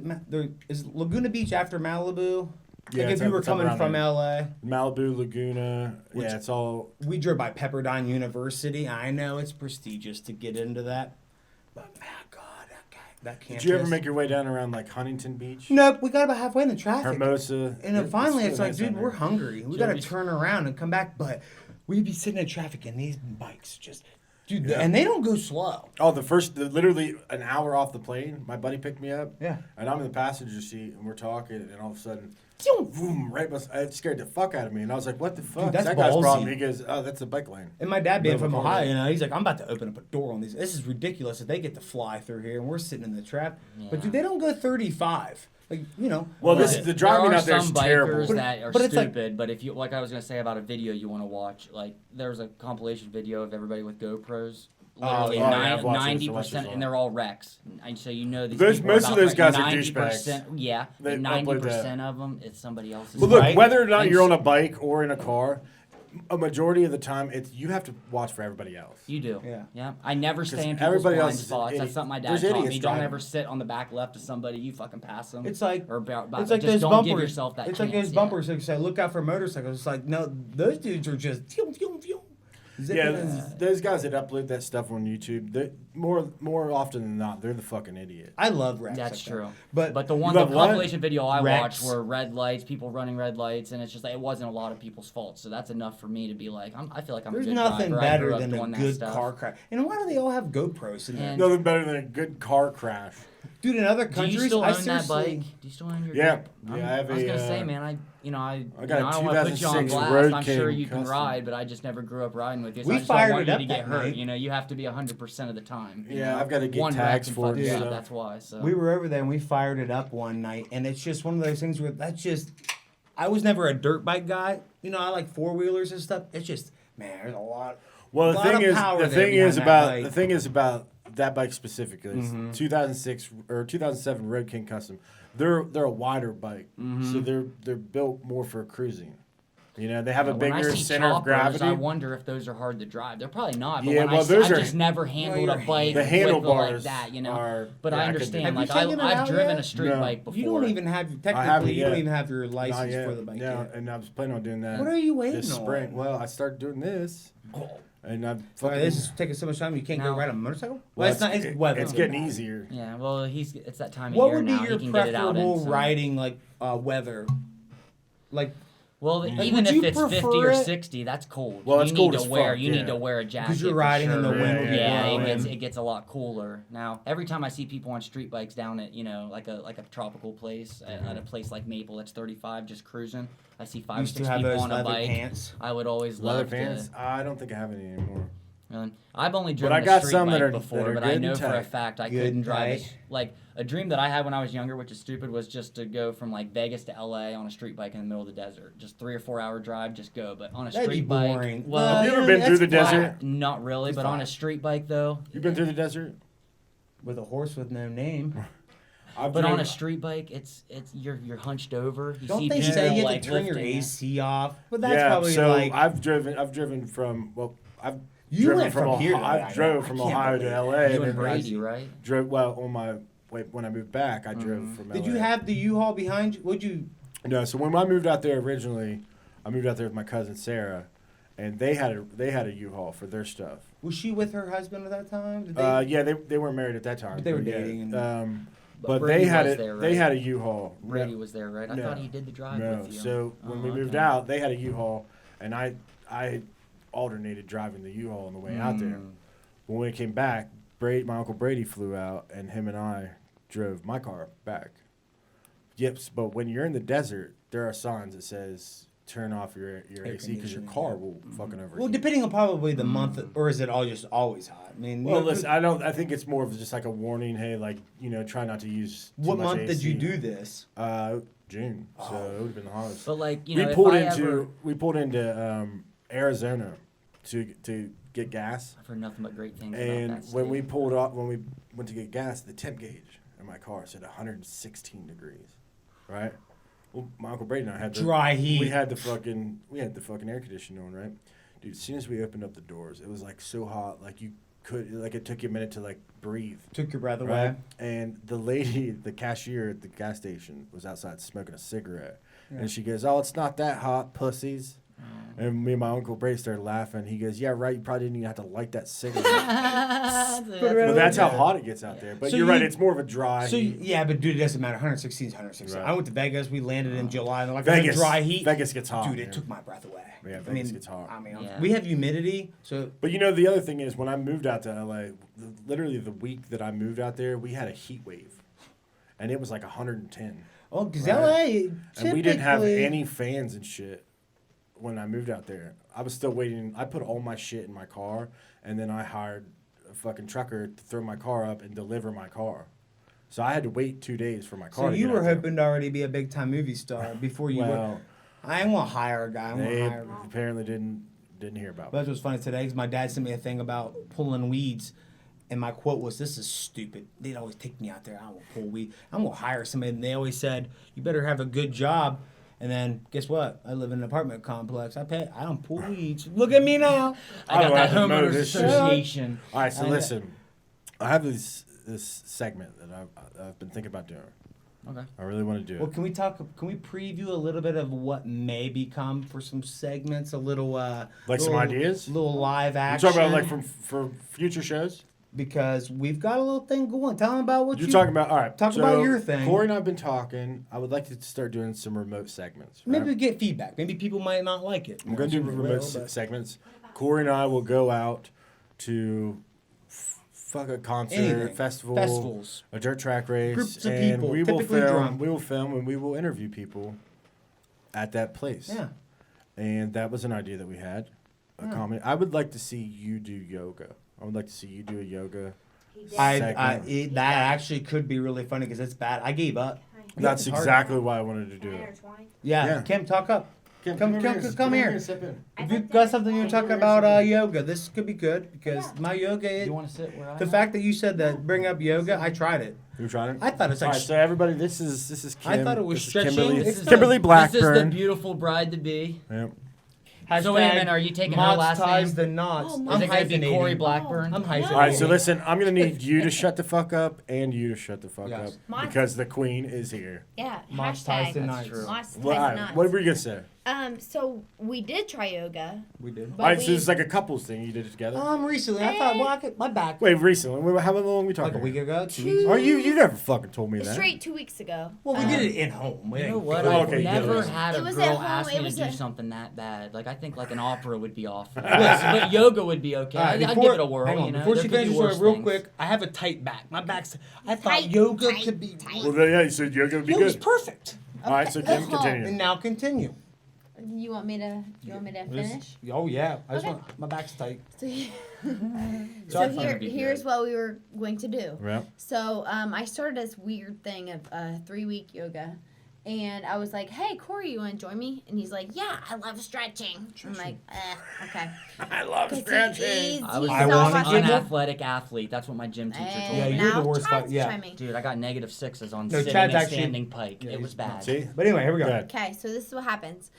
Laguna Beach after Malibu? Yeah, Like it's if you were up coming around from there. LA, Malibu, Laguna. Which- Yeah, it's all. we drove by Pepperdine University. I know it's prestigious to get into that, but man, God, that campus. Did you ever make your way down around like Huntington Beach? Nope, we got about halfway in the traffic. Hermosa. And then finally, it's like, nice dude, down we're there. hungry. We got to Joby- turn around and come back. But we'd be sitting in traffic, and these bikes just, dude, Yeah. and they don't go slow. Oh, literally an hour off the plane, my buddy picked me up. Yeah. And I'm in the passenger seat, and we're talking, and all of a sudden, Zoom. boom, it scared the fuck out of me. And I was like, what the fuck? that's That guy's ballsy. problem. He goes, oh, that's a bike lane. And my dad being Middle of from the corner. Ohio, you know, he's like, I'm about to open up a door on these. This is ridiculous that they get to fly through here, and we're sitting in the trap. But Yeah. dude, they don't go 35. Like, you know. Well, But the driving there are out there is some terrible. bikers that are But it's like- stupid. But if you, like I was gonna say about a video you want to watch, like there's a compilation video of everybody with GoPros. Literally yeah, I've watched those, 90%, all. and they're all wrecks. And so you know these Those- people are most of about those like guys are 90%. Yeah, They upload 90% of them, it's somebody else's. But look, Right? whether or not And you're on a bike or in a car, a majority of the time, you have to watch for everybody else. You do. Yeah. I never stay in people's everybody blind else is an spots. idiot. That's something my dad There's taught idiots me. Don't driving. ever sit on the back left of somebody. You fucking pass them. It's like or about, it's like just those don't bumpers. give yourself that it's chance. like those yeah. bumpers that say, "Look out for motorcycles." It's like, no, those dudes are just phew, phew, phew, zipping Yeah, in. those guys that upload that stuff on YouTube, more often than not, they're the fucking idiot. I love wrecks. That's like true. That. But the You one, love the what? compilation video I Wrecks. watched were red lights, people running red lights, and it's just like it wasn't a lot of people's fault. So that's enough for me to be like, I feel like I'm There's a good nothing driver. I better grew up than a doing that good stuff. car crash. And why do they all have GoPros in there? And- Nothing better than a good car crash. Dude, in other Do countries, you still I own that seriously. bike? Do you still own your? Yeah. I'm- Yeah, I have was a, gonna say, uh, man, I got you a know, I don't want to put you on 2006 blast. Road I'm sure King you can custom. ride, but I just never grew up riding with you. So We I just don't fired want it you up to get that hurt. night. You know, you have to be 100% of the time. you Yeah, know? I've gotta get One tags wreck and for it fucks and up, stuff. That's why. So We were over there and we fired it up one night, and it's just one of those things where that's just. I was never a dirt bike guy. You know, I like 4-wheelers and stuff. It's just, man, there's a lot. Well, lot of power the there thing is behind that about bike. the thing is about that bike specifically. It's Mm-hmm. 2006 or 2007 Road King Custom. They're a wider bike, Mm-hmm. so they're built more for cruising. You know, they have a when I bigger see center of choppers, gravity. I wonder if those are hard to drive. They're probably not. But Yeah, when well, I those are- just never handled your a bike The with handlebars like that, you know. are- but yeah, I I could do understand. that. Like Have you taken it I've out driven yet? a street No. bike before. You don't even have haven't technically. You don't yet. even have your Not license yet. for the bike Yeah, yet. and I was planning on doing that. What are you waiting this on? spring? Well, I started doing this, And I've Sorry, fucking. this is taking so much time. You can't go No. ride a motorcycle. Well, it's not. It's weather. It's getting easier. Yeah, well, it's that time of What year would be now. your He can get it out in preferable some- riding like weather? Like Well, Like, even would you if it's 50 prefer or it- 60, that's cold. Well, you it's need cold to as wear. fuck, You yeah. need to wear a jacket. you're for riding in the sure. wind. Yeah, will be Yeah, blowing. it gets a lot cooler now. Every time I see people on street bikes down at like a tropical place at a place like Maple that's 35 just cruising, I see 5 or Used 6 to have people those on a leather bike. pants. I would always Leather love pants? to. I don't think I have any anymore. Really. I've only I driven got a street some bike that are before, but good I and know for a tight. fact I Good couldn't and drive. tight. Like a dream that I had when I was younger, which is stupid, was just to go from like Vegas to LA on a street bike in the middle of the desert. Just 3 or 4 hour drive, just go. But on a That'd be street bike, boring. well, Have you ever been through the that's desert? flat. not really. It's But on fine. a street bike though, You been through the desert? With a horse with no name. I've but on driven- a street bike, it's you're hunched over. You Don't see they people, say you have like, to turn your lifting it. AC off? But that's yeah, probably so like I've driven from I've you driven went from Ohio, here. To I drove from Ohio to LA. You and and then Brady, right? drove on my when I moved back. I drove from LA. Did you have the U-Haul behind you? Would you? No, so when I moved out there originally, I moved out there with my cousin Sarah, and they had a U-Haul for their stuff. Was she with her husband at that time? Did they, Yeah, they weren't married at that time. But they were yeah. dating and- But Brady they had was it. there, They right? had a U-Haul. Brady was there, right? I No. thought he did the drive No, with you. so when we Oh, moved okay. out, they had a U-Haul, and I alternated driving the U-Haul on the way out there. When we came back, my Uncle Brady flew out, and him and I drove my car back. Yep, but when you're in the desert, there are signs that says turn off your AC because your conditioning, car yeah. will fucking overheat. well, depending on probably the month, or is it all just always hot? I mean, Well, you know, listen, I think it's more of just like a warning. Hey, like try not to use. Too what much month AC. did you do this? June. So it would have been the hottest. But like we pulled into Arizona to get gas, I've heard nothing but great things and about that. when state. we pulled off, when we went to get gas, the temp gauge in my car said 116 degrees, right? Well, my Uncle Brady and I had Dry heat. We had the fucking air conditioning on, right? Dude, as soon as we opened up the doors, it was like so hot, like it took you a minute to like breathe. Took your breath away. Right? And the lady, the cashier at the gas station, was outside smoking a cigarette. Yeah. And she goes, "Oh, it's not that hot, pussies." And me and my Uncle Brady started laughing. He goes, "Yeah, right, you probably didn't even have to light that cigarette." But that's how hot it gets out there. But So you're right, you- it's more of a dry So heat. yeah, but dude, it doesn't matter. 116 is 116. Right. I went to Vegas. We landed in July. And like Vegas, dry heat. Vegas gets hot. Dude, it man. took my breath away. Yeah, I Vegas mean, gets hot. I mean, Yeah. we have humidity, so But the other thing is, when I moved out to LA, literally the week that I moved out there, we had a heat wave. And it was like 110. because Right. LA And we didn't have typically- any fans and shit when I moved out there. I was still waiting. I put all my shit in my car, and then I hired a fucking trucker to throw my car up and deliver my car. So I had to wait 2 days for my car So to you get were out there. hoping to already be a big time movie star before you went. Well, I ain't gonna hire a guy. I'm gonna they hire. apparently didn't hear about But it. that's what's funny today because my dad sent me a thing about pulling weeds, and my quote was, "This is stupid. They'd always take me out there. I won't pull weed. I'm gonna hire somebody." And they always said, "You better have a good job." And then guess what? I live in an apartment complex. I don't pull weeds. Look at me now. I got don't that have to mow homeowners this shit. association. All right, so I- listen. I have this segment that I've been thinking about doing. Okay. I really want to do it. Well, can we talk? Can we preview a little bit of what may become for some segments? A little, Like some little- ideas? little live You action. talking about like for future shows? Because we've got a little thing going. Tell them about what You're talking about, all right. Talk so about your thing. Corey and I've been talking. I would like to start doing some remote segments. Right? Maybe we get feedback. Maybe people might not like it. I'm going to do remote segments. Corey and I will go out to fuck a concert, Anything. festival, Festivals. a dirt track race, Groups of and people, we will typically film. drunk. We will film and we will interview people at that place. Yeah. And that was an idea that we had. A comment. I would like to see you do yoga. I would like to see you do a yoga. segment. That actually could be really funny because it's bad. I gave up. That's It's hard. exactly why I wanted to do it. Yeah. Yeah. Kim, talk up. Come here. Sip in. If you've got something you want to talk about yoga, this could be good because my yoga. You want to sit where I The am? fact that you said that bring up yoga, I tried it. You trying it? I thought it's All like right, so everybody, this is Kim. I thought it was this is stretching. Kimberly, This it's is Kimberly This is the Blackburn. beautiful bride to be. Yep. So wait a minute, are you taking her Mautz last ties name? the knots. Oh, I'm Is it going to be Cory hyphenating. Blackburn? I'm hyphenating. All right, so listen, I'm gonna need you to shut the fuck up and you to shut the fuck Yes. up because the queen is here. Yeah. Mautz ties Hashtag. the That's knots. true. Mautz ties Well, all the right, knots. what were you gonna say? So we did try yoga. We did. But All right, so we- this is like a couples thing. You did it together. Recently, I thought, well, I could, my back. Wait, recently? How long are we talking? Like a week ago, 2 Two- weeks. Are you never fucking told me that. Straight 2 weeks ago. Well, we did it in home. We You know didn't what? go I've okay, never yeah. had a It was girl at home, ask it me was to do a- something that bad. Like I think like an opera would be off. But yoga would be okay. All right, I'd give it a whirl. hang on, You know, before there she could be finishes, worse real things. quick, I have a tight back. My back's. I thought Tight, yoga tight, could be. tight. Well, then, yeah, you said yoga would be Yoga's good. perfect. All right, so Kim, And continue. And now continue. You want me to finish? Oh yeah, I just Okay. want my back's tight. So, So I thought it'd be here's good. what we were going to do. Yeah. So I started this weird thing of 3-week yoga, and I was like, "Hey, Corey, you want to join me?" And he's like, "Yeah, I love stretching." I'm like, okay." I love 'Cause stretching. I was I an wanna get it. unathletic athlete. That's what my gym teacher told Yeah, me. you're the worst fight- yeah. Dude, I got -6s on No, sitting Chad's and actually- standing pike. Yeah, It was bad. See? But anyway, here we go. Go ahead. Okay, so this is what happens.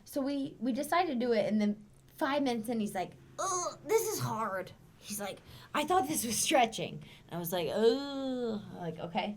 So we decided to do it, and then 5 minutes in, he's like, "Oh, this is hard." He's like, "I thought this was stretching." And I was like, "Oh," like okay.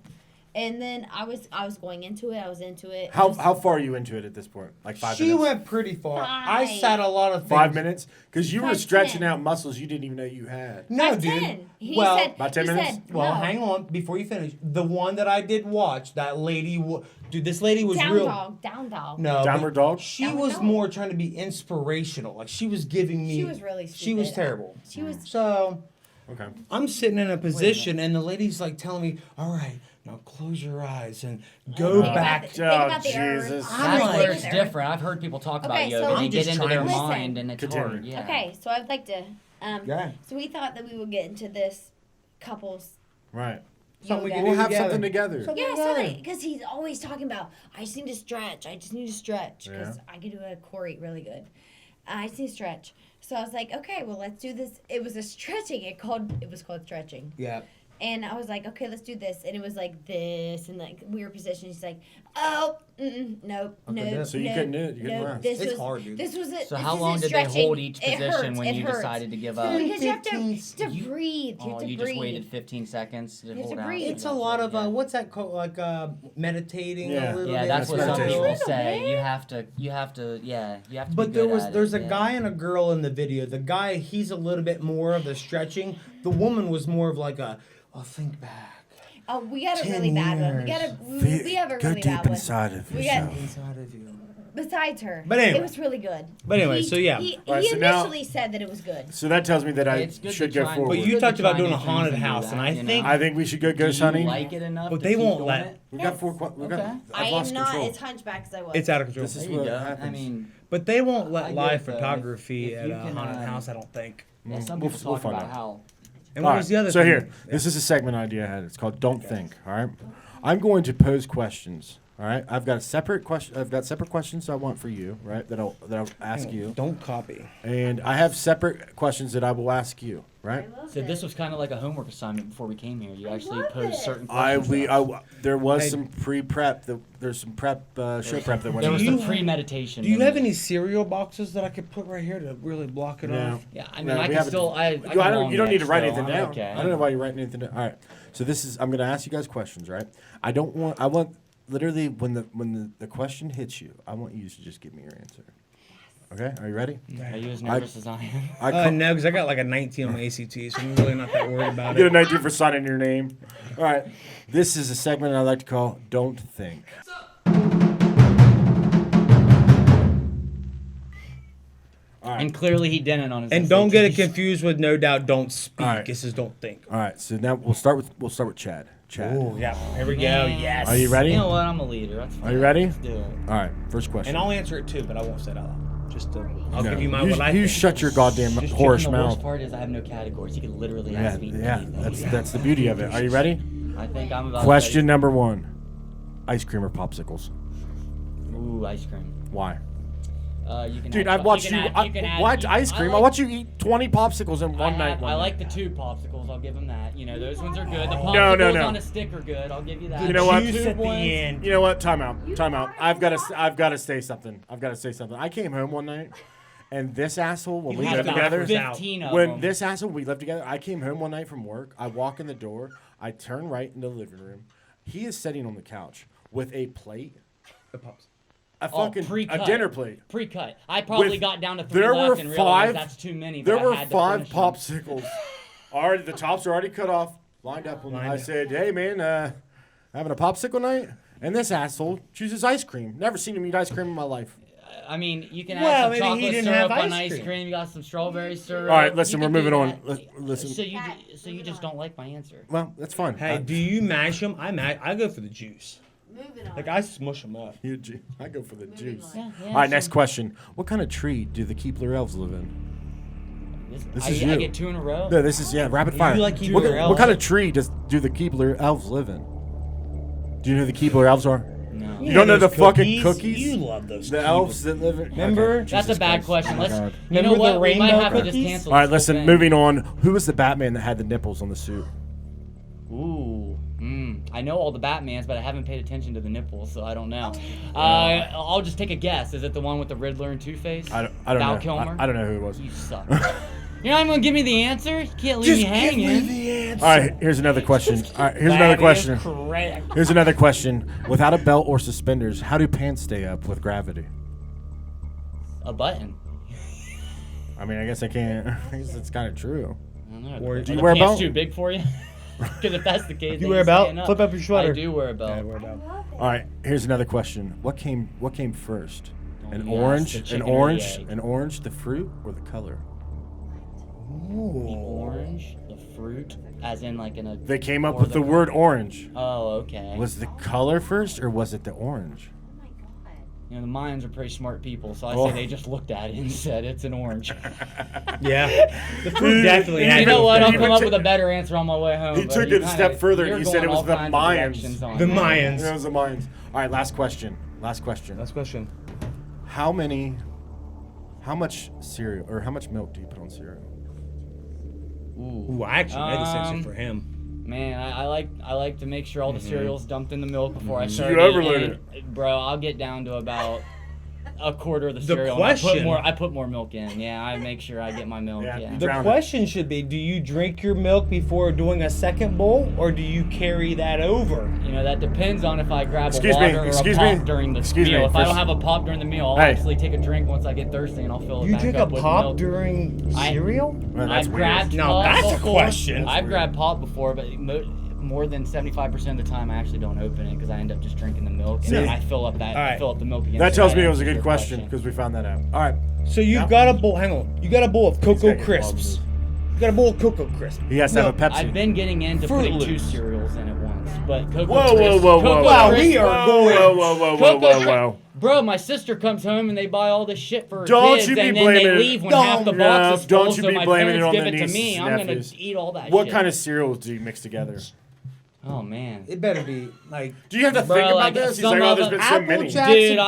And then I was going into it. I was into it. How far are you into it at this point? Like 5 She minutes? went pretty far. I 5. sat a lot of things. 5 minutes? Because you were 5, stretching 10. out muscles you didn't even know you had. No, 5, dude. 10. He well, said, About 10 he minutes? said, well, no. hang on before you finish. The one that I did watch, that lady, dude, this lady was Down real. dog, down dog. No, Downward but dog? She Downward was dog. more trying to be inspirational. Like she was giving me. She was really She was stupid. terrible. She was. So Okay. I'm sitting in a position, and the lady's like telling me, "All right, now close your eyes and go Think back." about the, think about the earth. Jesus. That's I'm where like- it's different. I've heard people talk Okay, about yoga. so- They I'm get just into their trying to- mind and it's Continue. hard. Yeah. Okay, so I'd like to. Yeah. So we thought that we would get into this couples Right. Something we yoga. can We'll do have together. something together. So- Yeah, Yeah. something because he's always talking about. I just need to stretch. I just need to stretch because Yeah. I could do a Corey really good. I just need to stretch. So I was like, okay, well let's do this. It was a stretching. It was called stretching. Yeah. And I was like, okay, let's do this. And it was like this and like weird position. She's like, oh, nope, Okay, nope. so you couldn't do it? You couldn't nope. last? This It's was hard, dude. This was it. So this how isn't long did they stretching. hold each It position hurts, when it you hurts. decided to give up? Because you have to 15 You- breathe. You Oh, have to you breathe. just waited 15 seconds to have to hold out. breathe. It's a lot of Yeah. what's that called? Like meditating Yeah. a little Yeah, bit. that's what some meditation. people Little say. bit. You have to, yeah, you have to. But be good there's at a it, guy yeah. and a girl in the video. The guy, he's a little bit more of the stretching. The woman was more of like think back. Oh, we got a 10 really bad one. years. We have a Go really deep bad one. inside of We got yourself. Inside of you. besides her. But anyway. It was really good. But anyway, He- so yeah. He, Alright, he so now- initially said that it was good. So that tells me that I It's good should to go try and- forward. But you Good talked to about try doing a new things haunted and do house, that, and I you know? think I think we should go Do ghost you hunting. like it enough? But to they keep won't doing let- it? We got 4. We got. Okay. I I've lost am not control. as hunchback as I was. it's out of control. This is There you what go. happens. I mean, But they won't let I live get that. photography If at you a can, haunted house, I don't think. yeah, some We'll- people we'll talk find about out. how. And All what right, was the other so thing? here, this is a segment idea I had. It's called "Don't Think." All right, I'm going to pose questions. All right, I've got separate questions I want for you. Right, that I'll ask you, Don't copy. and I have separate questions that I will ask you. Right. So this was kind of like a homework assignment before we came here. You actually love posed this. certain questions. There was Hey. some pre-prep. There's some prep show prep that went. There was into some it. premeditation. Do you in have it. any cereal boxes that I could put right here to really block it No. off? Yeah, I mean, No, I we can haven't- still. I You, can I don't, long you don't need to neck write still. anything I'm down. Okay. I don't know why you're writing anything down. All right. So this is. I'm going to ask you guys questions. Right. I want literally when the question hits you, I want you to just give me your answer. Okay. Are you ready? Are you as nervous as I am? No, because I got like a 19 on my ACT, so I'm really not that worried about Get a it. 19 for signing your name. All right. This is a segment I like to call "Don't Think." All right. And clearly he didn't on his. And don't get it SATs. confused with no doubt, don't speak. All right. This is don't think. All right. So now we'll start with Chad. Chad. Oh, yeah. Here we go. Man. Yes. Are you ready? You know what? I'm a leader. That's fine. Are you ready? Let's do it. All right. First question. And I'll answer it too, but I won't say it out loud. Just to, I'll No. give you my You what I you think. shut your goddamn Just horse chicken, the worst mouth. part is I have no categories. He could literally Yeah, ask me yeah. anything. That's the beauty of it. Are you ready? I think I'm about Question number 1: Ice cream or popsicles? ready. Ooh, ice cream. Why? You can Dude, add, I've watched you. can add- Watch you- ice cream. I like- watch you eat 20 popsicles in one night. I like the 2 popsicles. I'll give him that. You know, those ones are good. The No, popsicles no. on a stick are good. I'll give you that. You know what? The Juice tube at the ones- end. You know what? Time out. I've got to say something. I came home one night, and this asshole when You we had lived about together. 15 of When them. this asshole we lived together, I came home one night from work. I walk in the door. I turn right into the living room. He is sitting on the couch with a plate The pops. a fucking pre-cut. a dinner plate. Pre-cut. I probably With- got down to 3 there left were and five- realized that's too many. There but I were had to 5 finish them. popsicles. Already, the tops are already cut off, lined up. Lined I up. said, "Hey man, having a popsicle night?" And this asshole chooses ice cream. Never seen him eat ice cream in my life. I mean, you can Well, add some maybe he chocolate didn't syrup have on ice ice cream. cream. You got some strawberry syrup. All right, listen, You we're can do moving on. that. Listen. So you just don't like my answer. Well, that's fine. Hey, do you mash them? I go for the juice. Moving on. Like I smush them up. I go for the juice. Yeah, All right, so- next question. What kind of tree do the Keebler elves live in? This I, is I you. get 2 in a row. No, this is rapid fire. You like what, Keebler what elves? kind of tree do the Keebler elves live in? Do you know who the Keebler elves are? No. You don't know those the fucking cookies? You love those. The elves that live in. Remember? Okay, That's Jesus a bad Christ. question. Oh my Let's. God. You know Remember the what? We might rainbow have to just cookies? cancel. All right, this whole listen. thing. Moving on. Who was the Batman that had the nipples on the suit? Ooh. I know all the Batmans, but I haven't paid attention to the nipples, so I don't know. I'll just take a guess. Is it the one with the Riddler and Two-Face? I don't Val know. Kilmer? I don't know who it was. You suck. You're not even gonna give me the answer? You can't leave me hanging. All right, here's another question. All right, here's another question. Correct. Here's another question. Without a belt or suspenders, how do pants stay up with gravity? A button. I mean, I guess I can't. I guess it's kind of true. I don't know. Or- Are Do you the wear a pants belt? too big for you? Because if that's the case, You then wear a you're belt? staying up. Flip up your sweater. I do wear a belt. Yeah, wear a belt. All right, here's another question. What came first? Don't An you ask orange, the an chicken or the orange, egg. an orange, the fruit or the color? The orange, the fruit, as in like in a. They came up or with the word orange. Oh, okay. Was the color first or was it the orange? You know, the Mayans are pretty smart people, so I Oh. say they just looked at it and said it's an orange. Yeah. The fruit definitely You had know what? I'll He come up took- with a better answer on my way home. He but took you it a step further and you're he said it going was all the kinds of Mayans. directions on The me. Mayans. It was the Mayans. All right, last question. Last question. Last question. How much cereal or how much milk do you put on cereal? Ooh, I actually made this answer for him. Man, I like to make sure all the cereal's dumped in the milk before I start. You overload eating. Bro. I'll get down to about a quarter of the The cereal. and question- I put more milk in. Yeah, I make sure I get my milk. Yeah. Yeah. The- The Drown it. question should be, do you drink your milk before doing a second bowl, or do you carry that over? You know, that depends on if I grab Excuse a me, water or excuse a pop me, during the excuse meal. me, If I don't first- have a pop during the meal, I'll Hey. actually take a drink once I get thirsty and I'll fill it You back drink a up with pop milk. during cereal? Well, that's I've weird. grabbed Now, pop that's a before. question. I've grabbed pop before, but more than 75% of the time I actually don't open it because I end up just drinking the milk and then See? I fill up All right. the milk again. That so tells me it was a answers good your question because we found that out. All right. So you've Yeah. got a bowl. Hang on. You got a bowl of Cocoa got your Crisps. problems. You got a bowl of Cocoa Crisps. He has to have a Pepsi. I've been getting into Fruit putting 2 Loops. cereals in at once, but Cocoa Whoa, whoa, Crisp- whoa, whoa, Cocoa whoa. Crisp- we are going. Whoa, whoa, whoa, whoa, Cocoa whoa, Crisp- whoa. Bro, my sister comes home and they buy all this shit for her Don't kids, you be and then blaming they it- leave when half the box is full, don't you so be my blaming it parents on give the it to nieces me. and I'm gonna nephews. eat all that What shit. kind of cereals do you mix together? Oh man. It better be like. Do you have to Bro, think about like, this? He's some like, oh, of there's them- been so Apple many. Jack- Dude, Jackson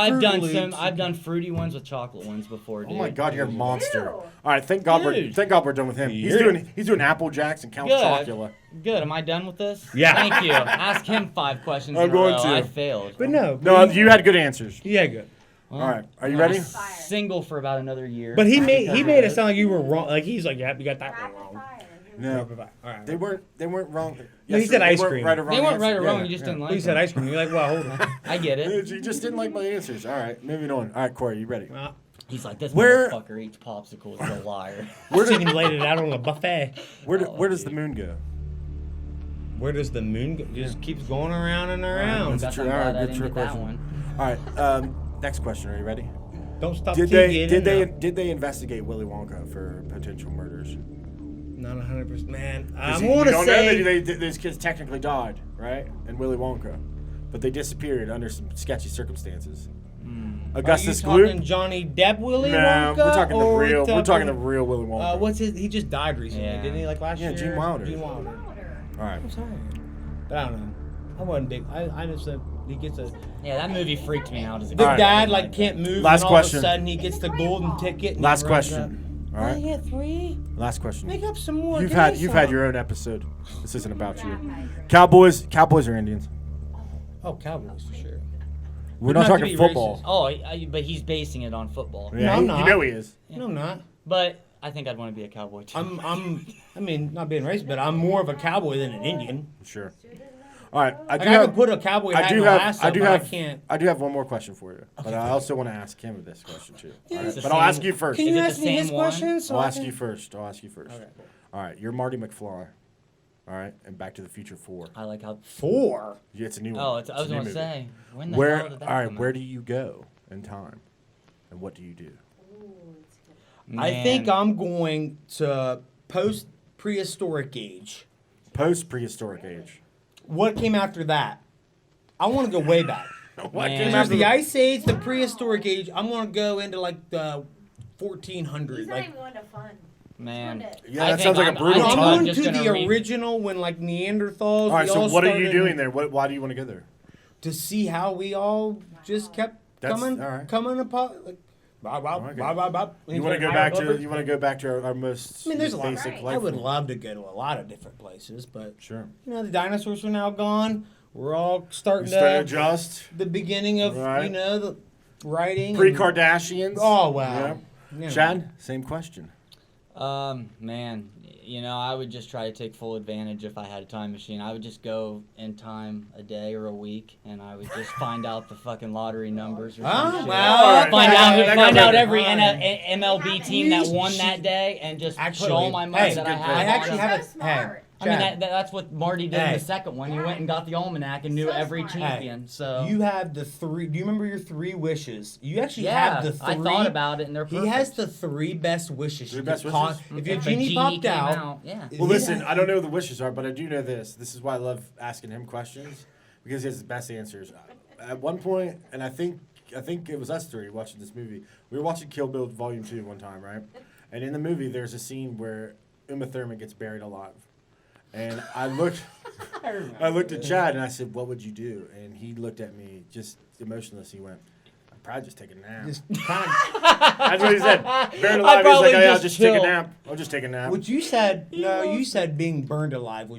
I've Fruit done fruity ones with chocolate ones before, dude. Oh my God, you're a monster. Ew. All right, thank God Dude. we're done with him. He's Yeah. doing Apple Jacks and Count Good. Chocula. Good. Am I done with this? Yeah. Thank you. Ask him 5 questions I'm in a going row. to. I failed. But no. No, you had good answers. Yeah, good. Well, All right, are you I'm ready? Single for about another year. But he made it Because- sound like you were wrong. Like he's like, yeah, you got that one Rapid wrong. fire. No, All right. they weren't wrong. No, he Yes, said they ice weren't cream. Right or wrong They weren't answer. right or wrong. Yeah, You just yeah. didn't like. Well, you said them. ice cream. You're like, well, hold on. I get it. You just didn't like my answers. All right, moving on. All right, Corey, you ready? He's like, this Where- motherfucker eats popsicles. He's a liar. Where did he laid it out on a buffet? Where does the moon go? Where does the moon go? It just keeps going around and around. Guess true- I'm all right, glad I good didn't true get that question. one. All right, next question. Are you ready? Don't stop. Did keep they getting did they investigate Willy Wonka for potential murders? Not 100%. Man, 'Cause I'm you going to don't know say. that these kids technically died, right? In Willy Wonka, but they disappeared under some sketchy circumstances. Are Augustus you talking Gloop? Johnny Depp Willy No, Wonka? we're talking the or real. We're talking the real Willy Wonka. What's his? He just died recently, Yeah. didn't he? Like last Yeah, year. Gene Wilder. Gene Wilder. All right. I'm sorry, but I don't know. I wasn't big. I just said he gets a. Yeah, that movie freaked me out as a The kid. All right. dad like can't move. Last and all question. Of a sudden he gets the golden ticket. And Last he runs question. All Up. right. I get 3. Last question. Make up some more. You've Give me had some. your own episode. This isn't about you. Cowboys or Indians? Oh, Cowboys for sure. We're But not not to talking be football. Oh, but he's basing it on football. Yeah, I'm you not. know he is. No, I'm not. But I think I'd want to be a cowboy too. I mean, not being racist, but I'm more of a cowboy than an Indian. Sure. All right, I could put a cowboy hat in the lasso, but I can't. I do have one more question for you, but I also want to ask him this question too. All right? It's the But I'll same- ask you first. Can you Is it ask the me his same one? question? So I'll I ask can- you first. I'll ask you first. Okay, cool. All right, you're Marty McFly. All right, and Back to the Future 4. I like how. 4. Yeah, it's a new one. Oh, I It's was a new gonna movie. say. When the Where? hell did that All right, come where out? do you go in time, and what do you do? I think Man. I'm going to post prehistoric age. Post prehistoric age. What came after that? I want to go way back. What Man. came There's after the Ice Age, the prehistoric age. I'm going to go into like the 1400s. He's not Like, even going to fun. Yeah, Man. I that think sounds like a I'm- brutal I I'm think time. going just to gonna the read- original when like Neanderthals. All right, we so all what are you started doing there? Why do you want to go there? To see how we all just kept That's- coming, all right. coming apart. Like, bop, bop, Okay. bop, bop, bop. You want to go back to? You want to go back to our most I mean, there's a lot. basic Right. life I would form. love to go to a lot of different places, but Sure. you know, the dinosaurs are now gone. We're all You starting start to to adjust. the beginning of Right. you know the writing. and- Pre-Kardashians. Oh wow. Yeah. You know. Chad, same question. Man, you know, I would just try to take full advantage if I had a time machine. I would just go in time a day or a week, and I would just find out the fucking lottery numbers or Ah, some shit. well, Find that out got every fine. MLB team that won You- that day, and just Actually, put all my money hey, that I good had. I pick. on actually it. have So a hey. smart. I mean, Chad, that's what Marty did in Hey. the second one. He went and got the almanac and knew So every smart. champion. So you have the 3. Do you remember your 3 wishes? You actually yeah, have the 3. I thought about it, and they're perfect. He has the 3 best wishes. Three You best could wishes? If your If a genie popped came out, yeah. Well, he listen, had- I don't know what the wishes are, but I do know this. This is why I love asking him questions because he has the best answers. At one point, and I think it was us 3 watching this movie. We were watching Kill Bill Volume 2 one time, right? And in the movie, there's a scene where Uma Thurman gets buried alive. And I looked at Chad and I said, "What would you do?" And he looked at me just emotionless. He went, "I'd probably just take a nap." Just kind That's what he said. Buried I'd alive. He's probably like, "Oh, yeah, I'll just just take a chill." nap. I'll just take a nap." Which you said you said being burned alive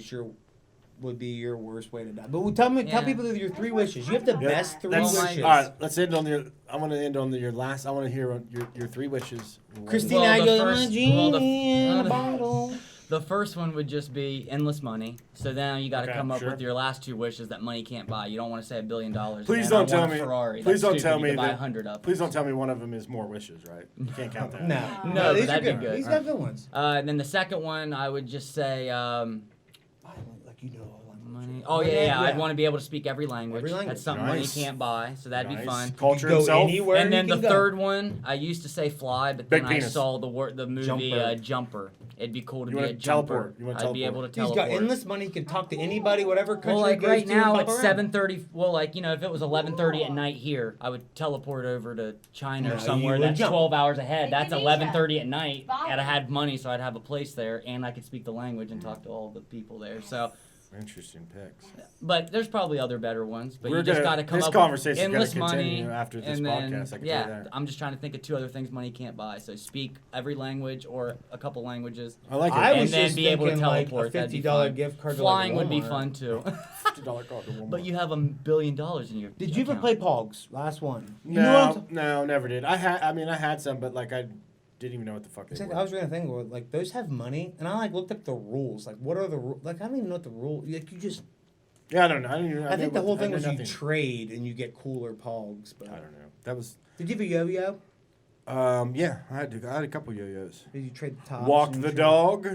would be your worst way to die. But tell Yeah. people your 3 wishes. You have the Yeah, best 3 that's- wishes. All right, let's end on your. I want to end on your last. I want to hear on your 3 wishes. Christina Well, the Aguilera, first- genie well, in a the- bottle. The first one would just be endless money. So now you got to Okay, come up sure. with your last 2 wishes that money can't buy. You don't want to say $1 billion. Please and don't I tell want a me. Ferrari. Please That's don't stupid. tell You me can buy that. 100 of them. Please don't tell me one of them is more wishes, right? You can't count that. No, No, no, but these are that'd be good. good. These got good ones. And then the second one, I would just say Like you know, money. Oh yeah. I'd want to be able to speak every language. Every language. That's something Nice. money can't buy. So that'd be Nice. fun. Culture go himself. anywhere. And then you the can go. third one, I used to say fly, but Big then I penis. saw the movie Jumper. Jumper. It'd be cool to You be wanna a jumper. teleport. You wanna I'd be teleport. able to He's teleport. got endless money. He can talk to anybody, whatever country Well, like he goes right to. and now pop it's around. 7:30. Well, like if it was 11:30 at night here, I would teleport over to China No, or you somewhere would that's jump. 12 hours ahead. That's Indonesia. 11:30 at night, Bali. and I had money, so I'd have a place there, and I could speak the language and talk to all the people there. So, Interesting picks. but there's probably other better ones. But We're you just gonna- got to come this up conversation's with gonna endless money continue after this and then, podcast, I can tell you yeah, that. I'm just trying to think of 2 other things money can't buy. So speak every language or a couple languages. I like it. I And was then just be able to thinking like a teleport, that'd be $50 fun. gift card. Flying to like would be Walmart. fun too. $50 card to Walmart. But you have $1 billion in your. Did you ever account. play Pogs? Last one. You know what I'm No, never did. I had some, but like I didn't even know what the fuck they Exactly. were. I was reading a thing where like those have money, and I like looked up the rules. Like, what are the rules? Like, I don't even know what the rule. Like, you just. Yeah, I don't know. I don't even. I think the whole thing was you nothing. trade and you get cooler Pogs. But I don't know. That was. did you have a yo-yo? Yeah, I had a couple yo-yos. Did you trade the tops? Walk and the trade dog.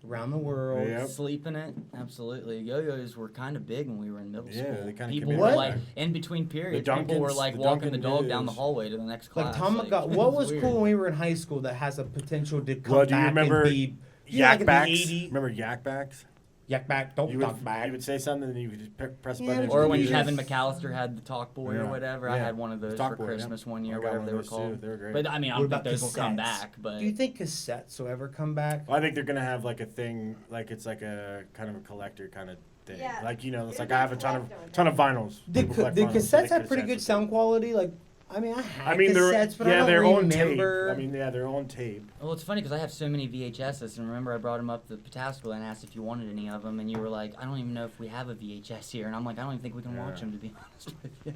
around the world. Yep. Sleep in it, absolutely. Yo-yos were kind of big when we were in middle Yeah, school. they kinda People came were in like back. in between periods. People Duncans- were like the walking the Duncan dog down the yo-yos. hallway to the next class. Like it what was weird. cool when we were in high school that has a potential to come Well, do you back remember and be like Yak in the backs. 80s. Remember yak backs? Yak back, don't You talk would, back. you would say something and you could just press a Yeah, button. and Or it when would be Kevin this. McAllister had the talk boy Yeah. or whatever. I Yeah. had one of those Talk for boy, yeah. Christmas one I year, got whatever one they of were those, too. called. They were great. But I mean, I What don't think about those will come cassettes? back. But Do you think cassettes will ever come back? I think they're gonna have like a thing, like it's like a kind of a collector kind of thing. Yeah. Like it's It'll like be I have a ton of vinyls. The People collect vinyls, so cassettes they have pretty cassettes good are sound quality. Like, I mean, I had they're cassettes, but I don't they're on remember. tape. I mean, yeah, they're on tape. well, it's funny because I have so many VHSs, and remember I brought him up to Pataskala and asked if you wanted any of them, and you were like, I don't even know if we have a VHS here, and I'm like, I don't even think we can watch Yeah. them, to be honest with you.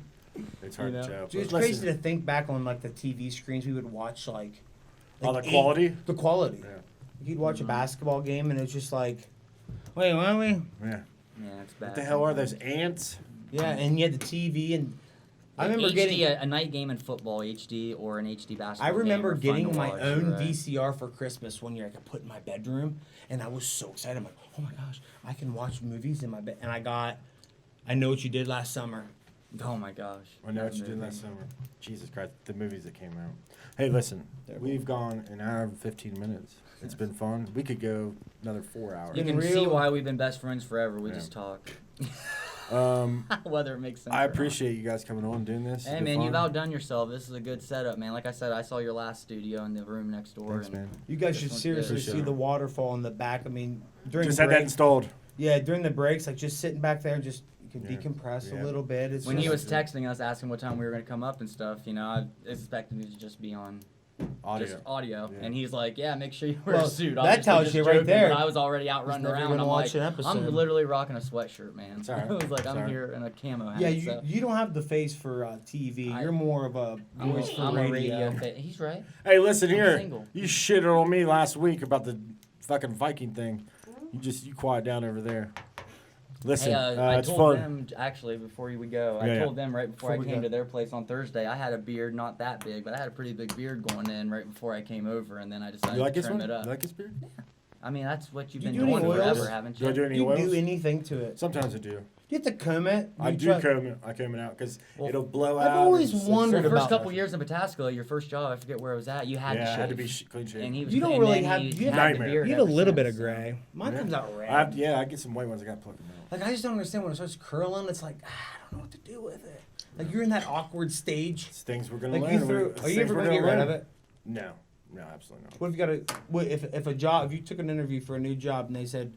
It's hard You to know? tell. Dude, it's But crazy listen, to think back on like the TV screens we would watch like all the 8 quality. The quality. Yeah. You'd watch Mm-hmm. a basketball game and it's just like, wait, what are we? Yeah. Yeah, it's bad. What the hell are sometimes. those ants? Yeah, and you had the TV, and I remember HD, getting. a night game in football, HD, or an HD basketball. I remember game are fun getting to my watch, own right? VCR for Christmas one year. I could put in my bedroom, and I was so excited. I'm like, oh my gosh, I can watch movies in my bed. And I Know What You Did Last Summer. Oh my gosh. I know what you did last summer. Jesus Christ, the movies that came out. Hey, listen, we've gone an hour and 15 minutes. It's been fun. We could go another 4 hours. You can see why we've been best friends forever. We Yeah. just talk. Um, Whether it makes sense. I or not. appreciate you guys coming on and doing this. Hey It's been man, you've fun. outdone yourself. This is a good setup, man. Like I said, I saw your last studio in the room next door. Thanks, and man. You guys This should one's seriously good. see Appreciate the it. waterfall in the back. I mean, during Just had that breaks, installed. yeah, during the breaks, like just sitting back there and just you can Yeah. decompress Yeah. a little bit. It's When just, he was texting us, asking what time we were going to come up and stuff, you know, I expected it to just be on Audio. just audio. Yeah. And he's like, "Yeah, make sure you wear Well, a suit." that Obviously tells just you right joking, there. But I was already out running never around. gonna I'm watch like, an episode. I'm literally rocking a sweatshirt, man. It's all right. I was like, It's all I'm right. here in a camo hat. yeah, so. you don't have the face for TV. You're more of a I'm, voice a, for I'm a radio. radio. He's right. Hey, listen I'm here. single. You shitted on me last week about the fucking Viking thing. You quiet down over there. Listen, Hey, I it's told fun. them actually before we go. Yeah, I yeah. told them right before Before I we came go. to their place on Thursday. I had a beard, not that big, but I had a pretty big beard going in right before I came over, and then I decided You like to this trim one? it up. You like this beard? I mean, that's what you've Do been you do any doing oils? forever, haven't Do I you? do any You oils? can do anything to it. Sometimes I do. You have to comb it. I You do try- comb it. I comb it out because Well, it'll blow out. I've always It's- wondered The first about couple years in Pataskala, your first job, I forget where it was at. You had to Yeah, I shave. had to be clean shaven. And he was. You don't and really then have- He, you he have- had the Nightmare. beard You have a ever little bit since, of so. gray. Mine Yeah. comes out red. I get some white ones. I got to pluck them out. Like I just don't understand when it starts curling. It's like I don't know what to do with it. Like you're in that awkward stage. It's things we're gonna Like learn. you threw. It's Are you things ever we're gonna get rid learn. of it? No, absolutely not. What if you got to? What if a job? If you took an interview for a new job and they said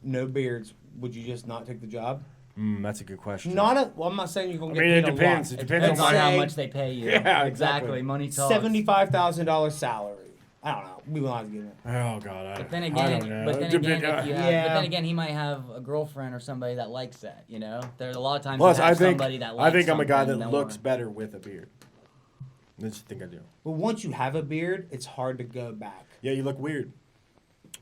no beards, would you just not take the job? That's a good question. Not a. Well, I'm not saying you're gonna I get mean, paid it depends. a It lot. depends Depends on on how say much they pay you. Yeah, exactly. exactly. Money talks. $75,000 salary. I don't know. We will not get it. Oh God, But then I again, don't know. but then Depend- again, if you have, Yeah. but then again, he might have a girlfriend or somebody that likes that. You know, there's a lot of times. Plus, you have I think somebody that likes I think I'm a guy something that that looks wanna- better with a beard. I just think I do. But once you have a beard, it's hard to go back. Yeah, you look weird.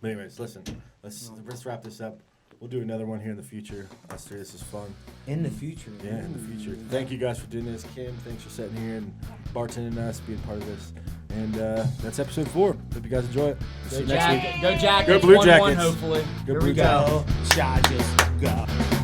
But anyways, listen. Let's wrap this up. We'll do another one here in the future. Us three, this is fun. In the future. Yeah, in the future. Thank you guys for doing this. Kim, thanks for sitting here and bartending us, being part of this. And that's episode 4. Hope you guys enjoy it. See you next week. Go Jackets. Go Blue 1-1 Jackets. hopefully. Go Here Blue we Jackets. go. Charges go.